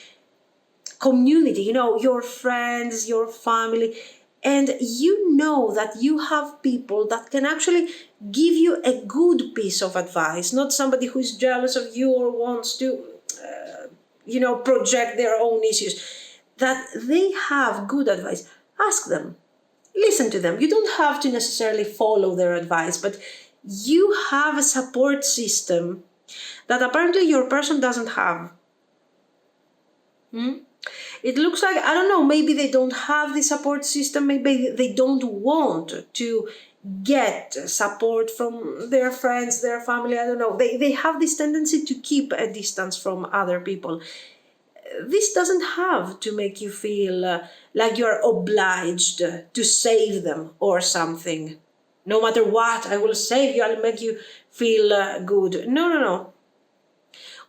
community, your friends, your family, and you know that you have people that can actually give you a good piece of advice, not somebody who is jealous of you or wants to, project their own issues, that they have good advice. Ask them, listen to them. You don't have to necessarily follow their advice, but you have a support system that apparently your person doesn't have. It looks like, I don't know, maybe they don't have the support system, maybe they don't want to get support from their friends, their family, I don't know. They have this tendency to keep a distance from other people. This doesn't have to make you feel like you're obliged to save them or something. No matter what, I will save you, I'll make you feel good. No, no, no.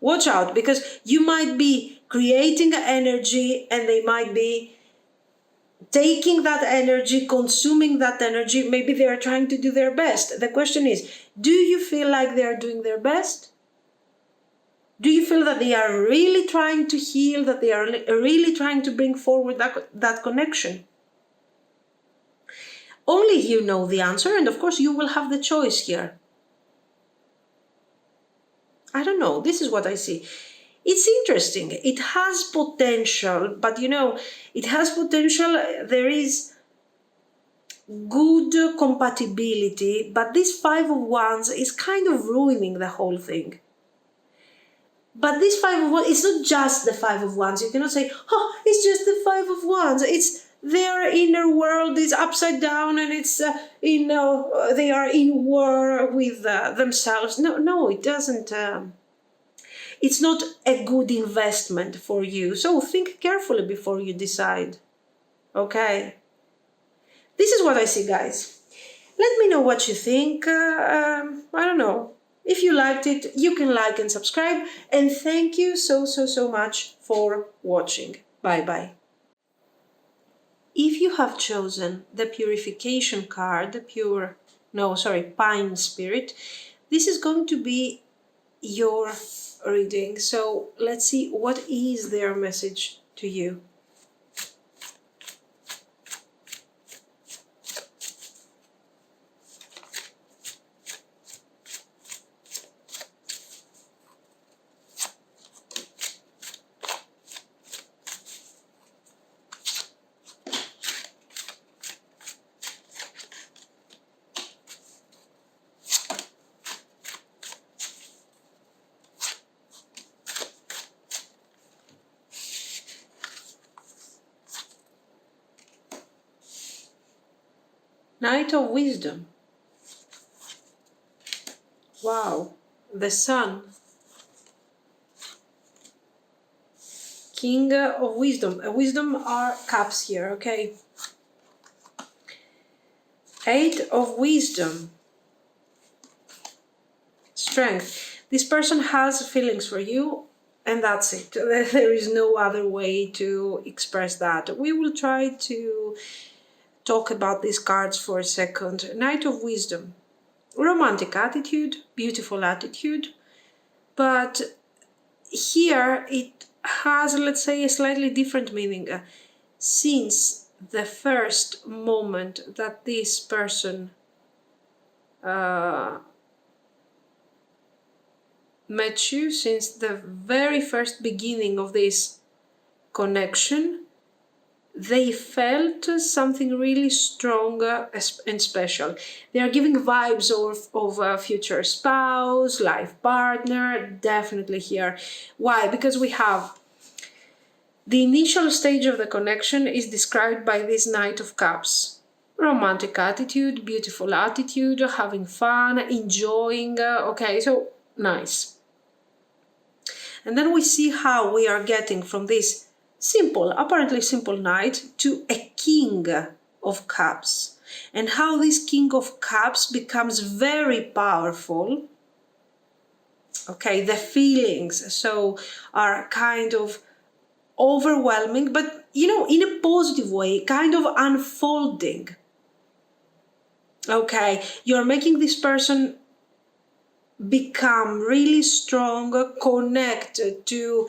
Watch out, because you might be creating energy and they might be taking that energy, consuming that energy. Maybe they are trying to do their best. The question is, do you feel like they are doing their best? Do you feel that they are really trying to heal, that they are really trying to bring forward that connection? Only you know the answer, and of course you will have the choice here. I don't know, this is what I see. It's interesting. It has potential, but it has potential. There is good compatibility, but this Five of Wands is kind of ruining the whole thing. But this Five of Wands, it's not just the Five of Wands. You cannot say, oh, it's just the Five of Wands. It's their inner world is upside down and it's, they are in war with themselves. No, it doesn't. It's not a good investment for you. So think carefully before you decide. Okay? This is what I see, guys. Let me know what you think. I don't know. If you liked it, you can like and subscribe. And thank you so much for watching. Bye-bye. If you have chosen the Purification card, Pine Spirit, this is going to be your reading. So let's see, what is their message to you? Knight of Wisdom. Wow. The Sun. King of Wisdom. Wisdom are cups here, okay? Eight of Wisdom. Strength. This person has feelings for you, and that's it. There is no other way to express that. We will try to talk about these cards for a second. Knight of Wisdom. Romantic attitude, beautiful attitude, but here it has, let's say, a slightly different meaning. Since the first moment that this person met you, since the very first beginning of this connection, they felt something really strong and special. They are giving vibes of a future spouse, life partner, definitely here. Why? Because we have the initial stage of the connection is described by this Knight of Cups. Romantic attitude, beautiful attitude, having fun, enjoying, okay, so nice. And then we see how we are getting from this apparently simple knight to a King of Cups, and how this King of Cups becomes very powerful. Okay, the feelings so are kind of overwhelming, but in a positive way, kind of unfolding. Okay, you're making this person become really strong, connected to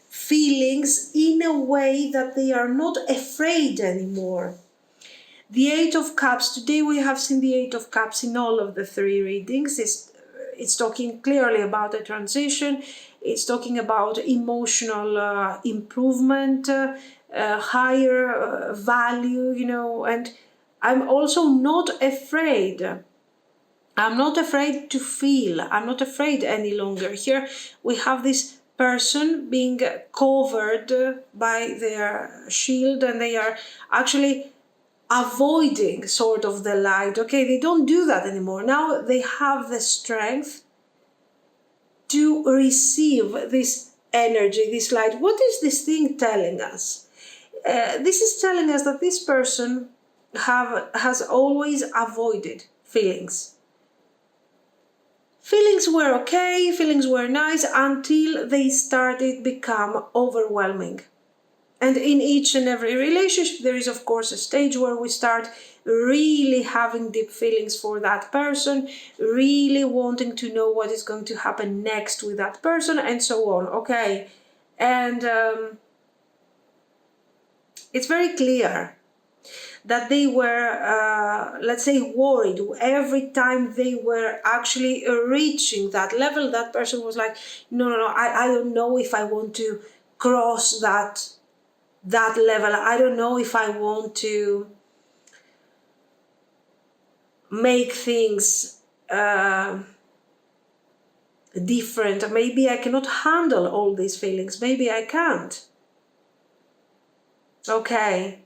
feelings in a way that they are not afraid anymore. The Eight of Cups, today we have seen the Eight of Cups in all of the three readings. It's talking clearly about a transition. It's talking about emotional improvement, higher value, and I'm also not afraid I'm not afraid to feel. I'm not afraid any longer. Here we have this person being covered by their shield, and they are actually avoiding sort of the light. Okay, they don't do that anymore. Now they have the strength to receive this energy, this light. What is this thing telling us? This is telling us that this person has always avoided feelings. Feelings were okay, feelings were nice until they started become overwhelming. And in each and every relationship, there is of course a stage where we start really having deep feelings for that person, really wanting to know what is going to happen next with that person, and so on. Okay, and it's very clear that they were, let's say, worried every time they were actually reaching that level. That person was like, no, I don't know if I want to cross that level. I don't know if I want to make things different. Maybe I cannot handle all these feelings. Maybe I can't. Okay.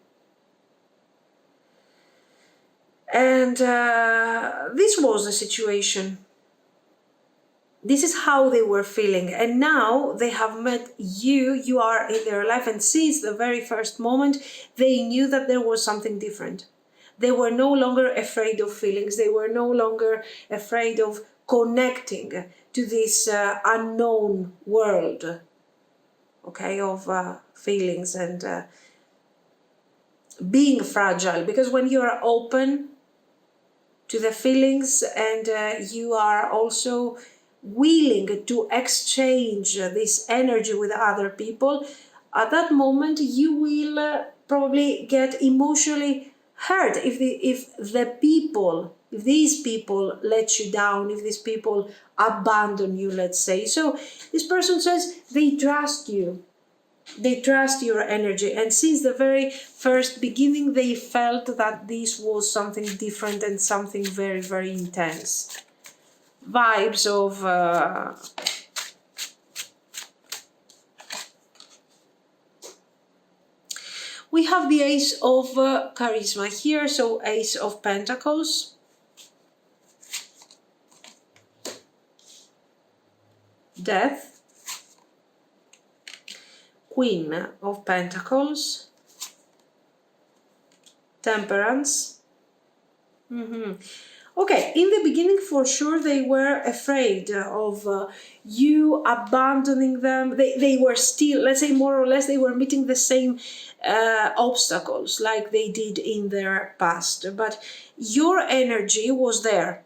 And this was the situation. This is how they were feeling. And now they have met you. You are in their life. And since the very first moment, they knew that there was something different. They were no longer afraid of feelings. They were no longer afraid of connecting to this unknown world, okay, of feelings and being fragile. Because when you are open to the feelings and you are also willing to exchange this energy with other people, at that moment you will probably get emotionally hurt if these people let you down, if these people abandon you, let's say. So this person says they trust you. They trust your energy, and since the very first beginning they felt that this was something different and something very, very intense. Vibes of we have the Ace of Charisma here, so Ace of Pentacles, Death, Queen of Pentacles, Temperance. Okay, in the beginning, for sure, they were afraid of you abandoning them. They were still, let's say, more or less, they were meeting the same obstacles like they did in their past. But your energy was there.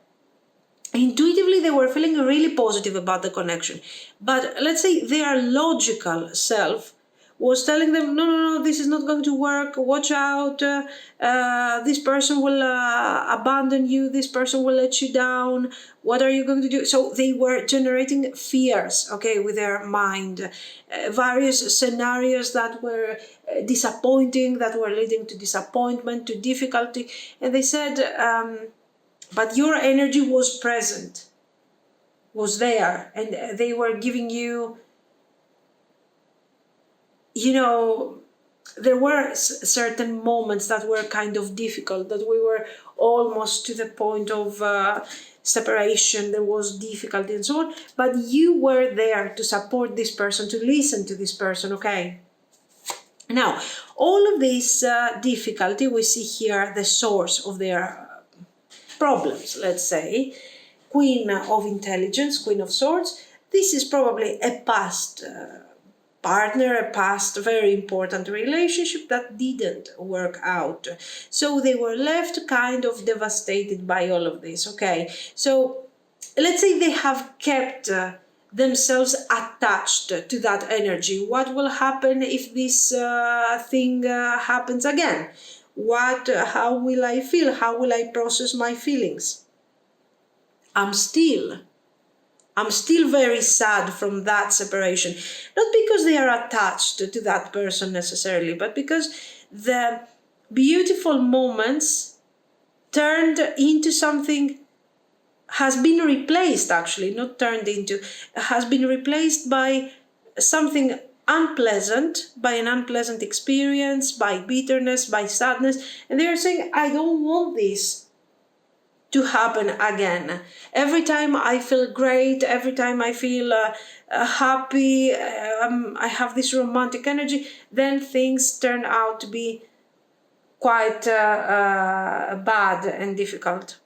Intuitively, they were feeling really positive about the connection. But let's say their logical self was telling them, no, this is not going to work. Watch out. This person will abandon you. This person will let you down. What are you going to do? So they were generating fears, okay, with their mind. Various scenarios that were disappointing, that were leading to disappointment, to difficulty. And they said, but your energy was present, was there, and they were giving you, there were certain moments that were kind of difficult, that we were almost to the point of separation, there was difficulty and so on, but you were there to support this person, to listen to this person, okay? Now, all of this difficulty, we see here the source of their problems, let's say. Queen of Intelligence, Queen of Swords. This is probably a past partner, a past very important relationship that didn't work out. So they were left kind of devastated by all of this, okay? So let's say they have kept themselves attached to that energy. What will happen if this thing happens again? How will I feel? How will I process my feelings? I'm still very sad from that separation. Not because they are attached to that person necessarily, but because the beautiful moments turned into something has been replaced, actually, not turned into, has been replaced by something unpleasant, by an unpleasant experience, by bitterness, by sadness. And they are saying, I don't want this to happen again. Every time I feel great, every time I feel happy, I have this romantic energy, then things turn out to be quite bad and difficult.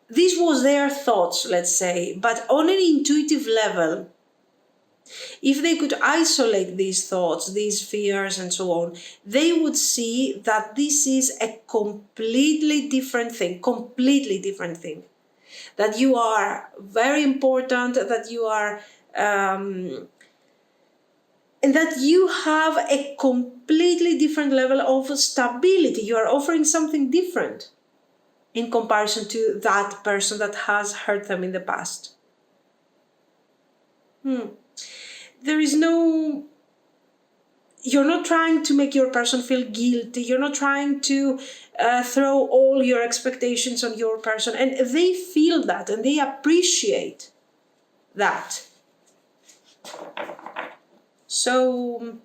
This was their thoughts, let's say, but on an intuitive level, if they could isolate these thoughts, these fears and so on, they would see that this is a completely different thing, that you are very important, that you are, and that you have a completely different level of stability. You are offering something different in comparison to that person that has hurt them in the past. There is no, you're not trying to make your person feel guilty. You're not trying to throw all your expectations on your person. And they feel that and they appreciate that. So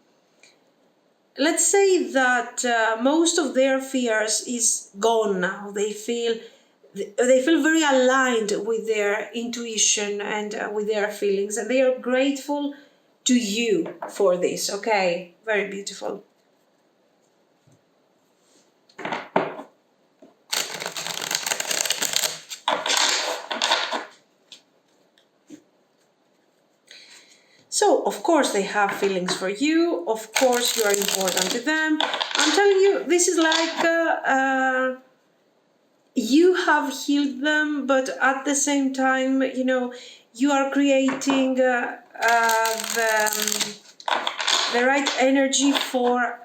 let's say that most of their fears is gone now. They feel very aligned with their intuition and with their feelings, and they are grateful to you for this. Okay, very beautiful. So, of course, they have feelings for you. Of course, you are important to them. I'm telling you, this is like you have healed them, but at the same time, you know, you are creating the right energy for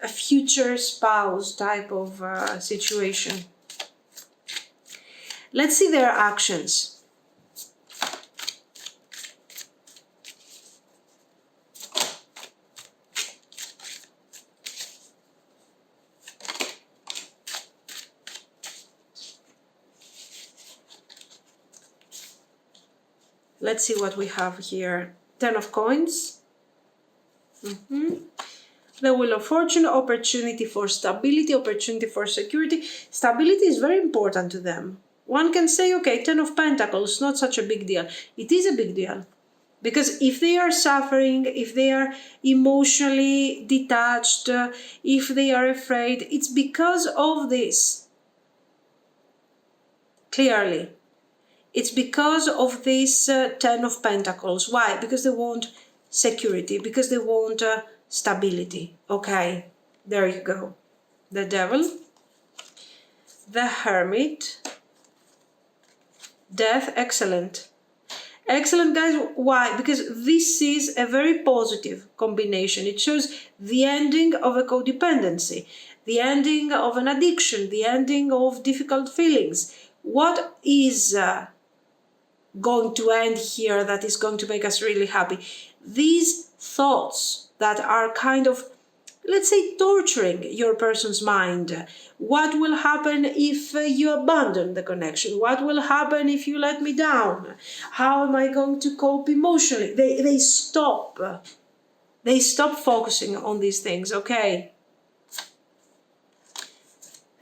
a future spouse type of situation. Let's see their actions. Let's see what we have here. 10 of coins. The Wheel of Fortune, opportunity for stability, opportunity for security. Stability is very important to them. One can say, okay, 10 of Pentacles, not such a big deal. It is a big deal. Because if they are suffering, if they are emotionally detached, if they are afraid, it's because of this. Clearly. It's because of this 10 of Pentacles. Why? Because they want security, because they want stability. Okay, there you go. The Devil, the Hermit, Death, excellent. Excellent, guys. Why? Because this is a very positive combination. It shows the ending of a codependency, the ending of an addiction, the ending of difficult feelings. What is going to end here that is going to make us really happy? These thoughts that are kind of, let's say, torturing your person's mind. What will happen if you abandon the connection? What will happen if you let me down? How am I going to cope emotionally? They stop. They stop focusing on these things, okay?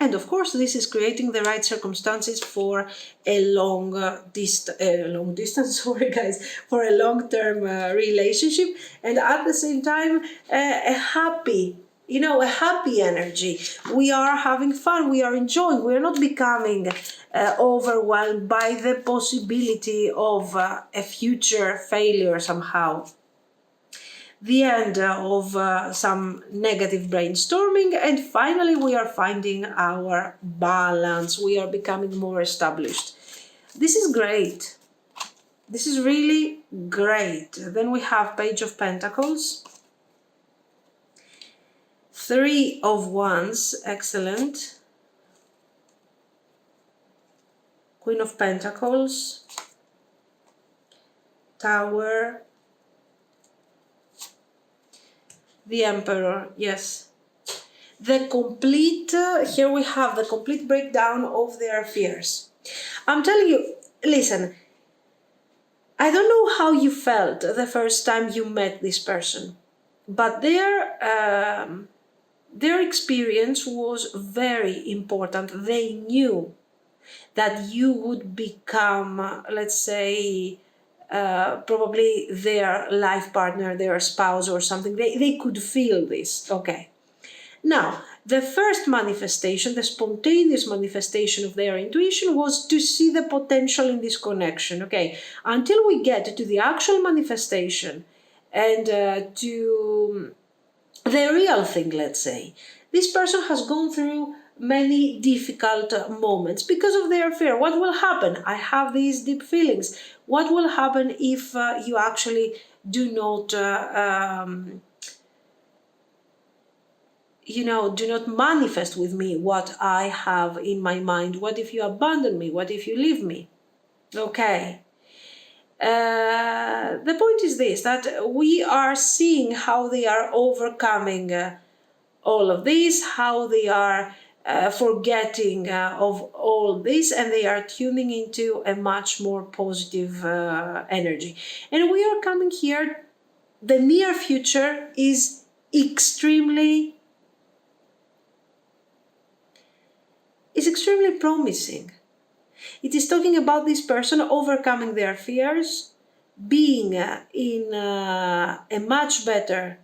And of course, this is creating the right circumstances for a long distance, sorry guys, for a long-term relationship, and at the same time, a happy, you know, a happy energy. We are having fun, we are enjoying, we are not becoming overwhelmed by the possibility of a future failure somehow. The end of some negative brainstorming, and finally we are finding our balance. We are becoming more established. This is great. This is really great. Then we have Page of Pentacles, 3 of Wands, excellent. Queen of Pentacles, Tower, the Emperor, yes. the complete, here we have the complete breakdown of their fears. I'm telling you, listen, I don't know how you felt the first time you met this person, but their experience was very important. They knew that you would become, let's say, probably their life partner, their spouse or something. They could feel this, okay. Now, the first manifestation, the spontaneous manifestation of their intuition was to see the potential in this connection, okay. Until we get to the actual manifestation and to the real thing, let's say, this person has gone through many difficult moments because of their fear. What will happen? I have these deep feelings. What will happen if you actually do not do not manifest with me what I have in my mind? What if you abandon me? What if you leave me? Okay. The point is this, that we are seeing how they are overcoming all of this, how they are forgetting of all this, and they are tuning into a much more positive energy. And we are coming here, the near future is extremely promising. It is talking about this person overcoming their fears, being in a much better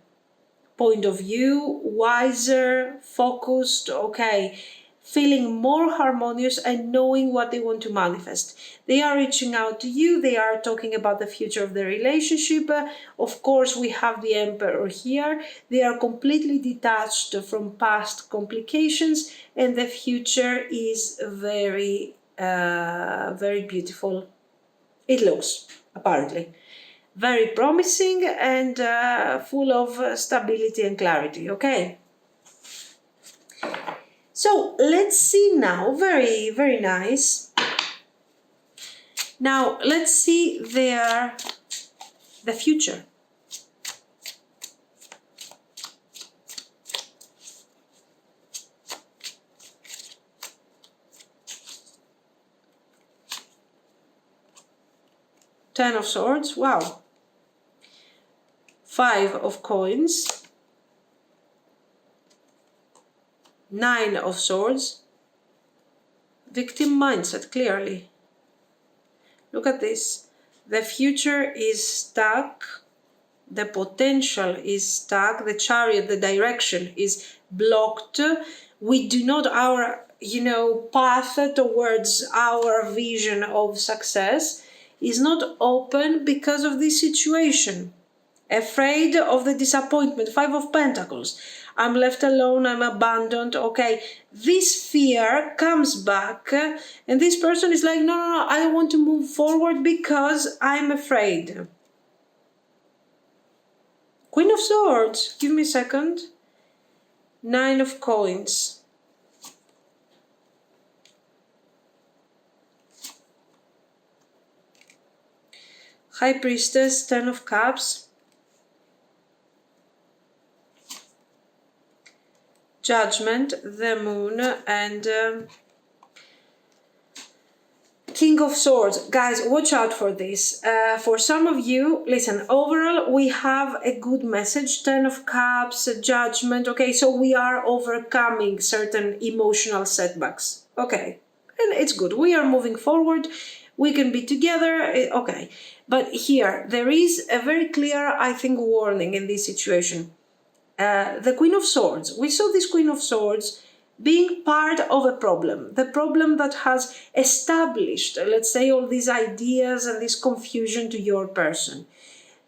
point of view, wiser, focused, okay, feeling more harmonious and knowing what they want to manifest. They are reaching out to you, they are talking about the future of the relationship. Of course, we have the Emperor here. They are completely detached from past complications, and the future is very, very beautiful. It looks, apparently. Very promising and full of stability and clarity, okay? So let's see now, very, very nice. Now let's see the future. Ten of Swords, wow. Five of Coins. Nine of Swords. Victim mindset, clearly. Look at this. The future is stuck. The potential is stuck. The Chariot, the direction is blocked. We do not, our, path towards our vision of success is not open because of this situation. Afraid of the disappointment. Five of Pentacles. I'm left alone, I'm abandoned, okay. This fear comes back and this person is like, no, I don't want to move forward because I'm afraid. Queen of Swords, give me a second. Nine of Coins. High Priestess, Ten of Cups. Judgment, the Moon, and King of Swords. Guys, watch out for this. For some of you, listen, overall we have a good message. Ten of Cups, Judgment, okay, so we are overcoming certain emotional setbacks, okay, and it's good. We are moving forward. We can be together, okay. But here, there is a very clear, I think, warning in this situation. The Queen of Swords. We saw this Queen of Swords being part of a problem. The problem that has established, let's say, all these ideas and this confusion to your person.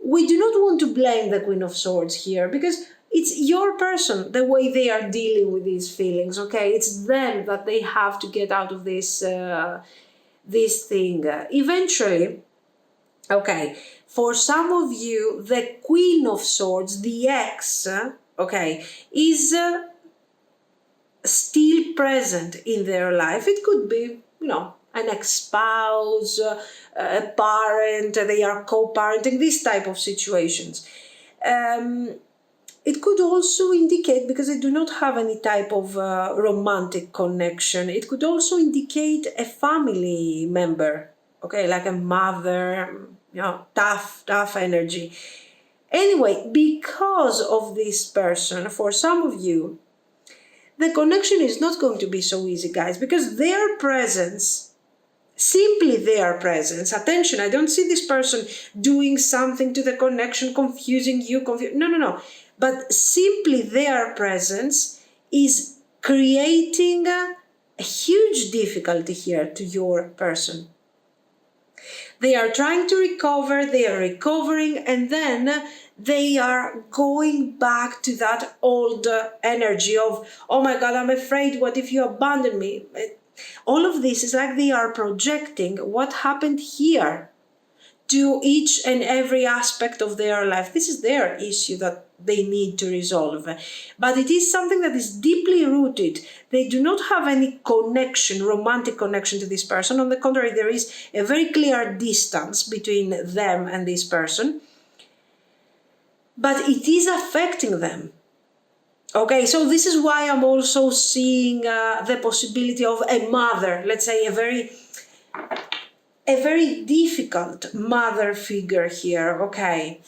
We do not want to blame the Queen of Swords here because it's your person, the way they are dealing with these feelings, okay? It's them that they have to get out of this, this thing. Eventually, okay, for some of you, the Queen of Swords, the ex, okay, is still present in their life. It could be, an ex-spouse, a parent, they are co-parenting, these type of situations. it could also indicate, because I do not have any type of romantic connection, it could also indicate a family member, okay, like a mother, tough energy. Anyway, because of this person, for some of you, the connection is not going to be so easy, guys, because their presence, simply their presence, attention, I don't see this person doing something to the connection, confusing you, no. But simply their presence is creating a huge difficulty here to your person. They are trying to recover, they are recovering, and then they are going back to that old energy of, oh my God, I'm afraid, what if you abandon me? All of this is like they are projecting what happened here to each and every aspect of their life. This is their issue that they need to resolve. But it is something that is deeply rooted. They do not have any connection, romantic connection to this person. On the contrary, there is a very clear distance between them and this person. But it is affecting them. Okay, so this is why I'm also seeing the possibility of a mother, let's say a very difficult mother figure here, okay,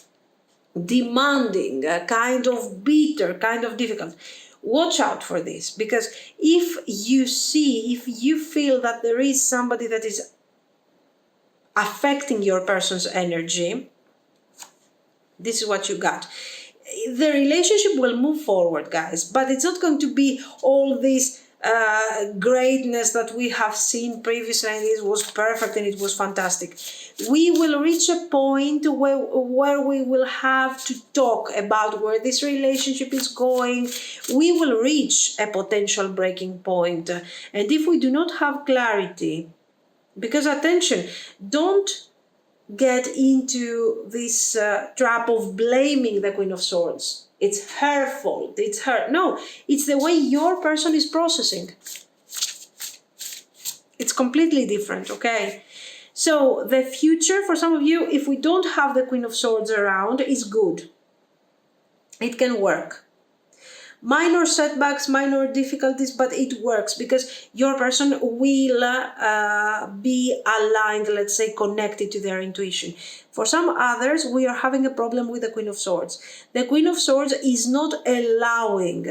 demanding, kind of bitter, kind of difficult. Watch out for this, because if you feel that there is somebody that is affecting your person's energy, this is what you got. The relationship will move forward, guys, but it's not going to be all this greatness that we have seen previously, and it was perfect and it was fantastic. We will reach a point where we will have to talk about where this relationship is going. We will reach a potential breaking point. And if we do not have clarity, because attention, don't get into this trap of blaming the Queen of Swords. It's her fault, it's her. No, it's the way your person is processing. It's completely different, okay? So the future, for some of you, if we don't have the Queen of Swords around, is good. It can work. Minor setbacks, minor difficulties, but it works because your person will be aligned, let's say, connected to their intuition. For some others, we are having a problem with the Queen of Swords. The Queen of Swords is not allowing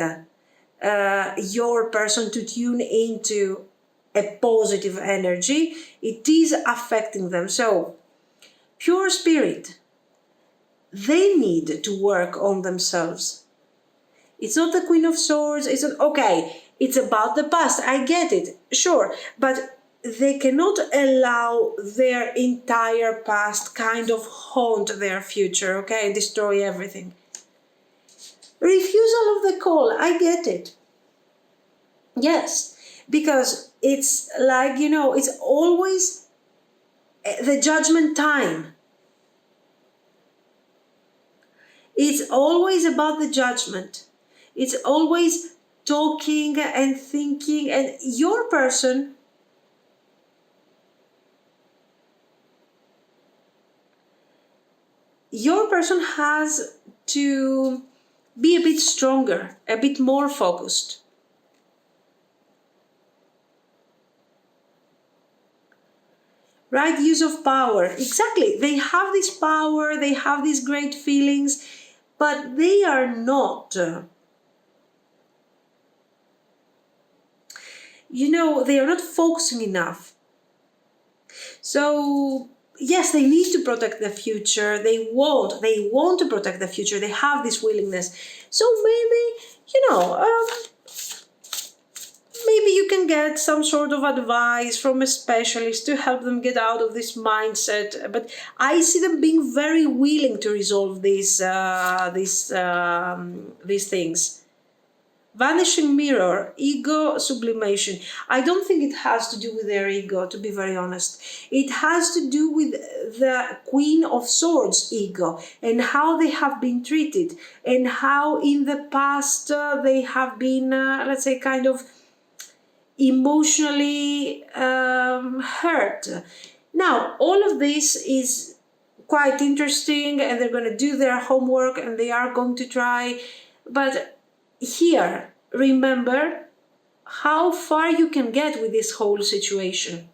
your person to tune into a positive energy. It is affecting them. So, pure spirit, they need to work on themselves. It's not the Queen of Swords, it's not, okay, it's about the past, I get it, sure, but they cannot allow their entire past kind of haunt their future, okay, and destroy everything. Refusal of the call, I get it. Yes, because it's like, it's always the judgment time. It's always about the judgment. It's always talking and thinking, and your person has to be a bit stronger, a bit more focused. Right use of power. Exactly. They have this power, they have these great feelings, but they are not. They are not focusing enough. So, yes, they need to protect the future. They want to protect the future. They have this willingness. So maybe, maybe you can get some sort of advice from a specialist to help them get out of this mindset. But I see them being very willing to resolve these things. Vanishing mirror, ego sublimation. I don't think it has to do with their ego, to be very honest. It has to do with the Queen of Swords ego and how they have been treated and how in the past they have been, let's say, kind of emotionally hurt. Now, all of this is quite interesting, and they're going to do their homework and they are going to try But here, remember how far you can get with this whole situation.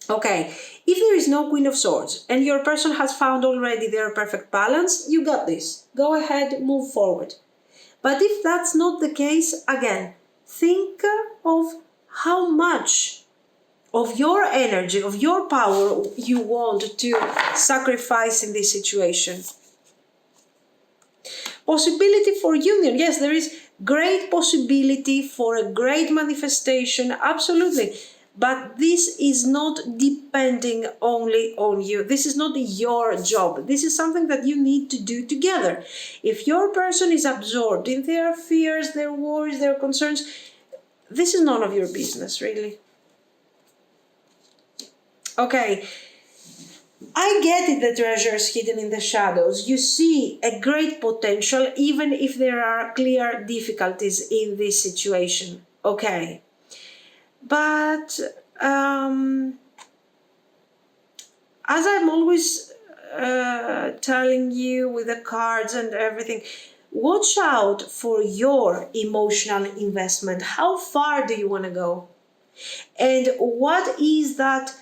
Okay, if there is no Queen of Swords and your person has found already their perfect balance, you got this. Go ahead, move forward. But if that's not the case, again, think of how much of your energy, of your power you want to sacrifice in this situation. Possibility for union. Yes, there is great possibility for a great manifestation, absolutely. But this is not depending only on you. This is not your job. This is something that you need to do together. If your person is absorbed in their fears, their worries, their concerns, this is none of your business, really. Okay, I get it, the treasure is hidden in the shadows. You see a great potential, even if there are clear difficulties in this situation. Okay. But as I'm always telling you with the cards and everything, watch out for your emotional investment. How far do you want to go? And what is that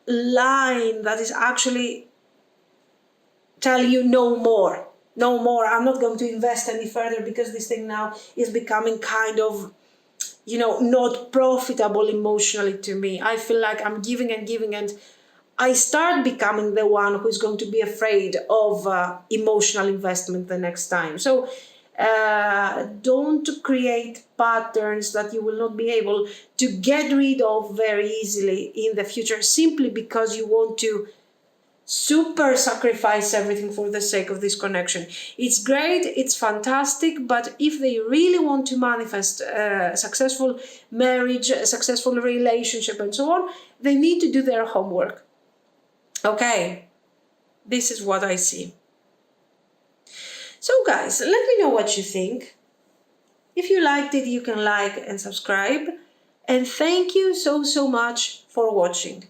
line that is actually telling you no more? No more. I'm not going to invest any further because this thing now is becoming kind of, not profitable emotionally to me. I feel like I'm giving and giving, and I start becoming the one who's going to be afraid of emotional investment the next time. So don't create patterns that you will not be able to get rid of very easily in the future, simply because you want to super sacrifice everything for the sake of this connection. It's great, it's fantastic, but if they really want to manifest a successful marriage, a successful relationship, and so on, they need to do their homework. Okay, this is what I see. So guys, let me know what you think. If you liked it, you can like and subscribe. And thank you so much for watching.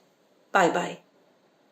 Bye bye.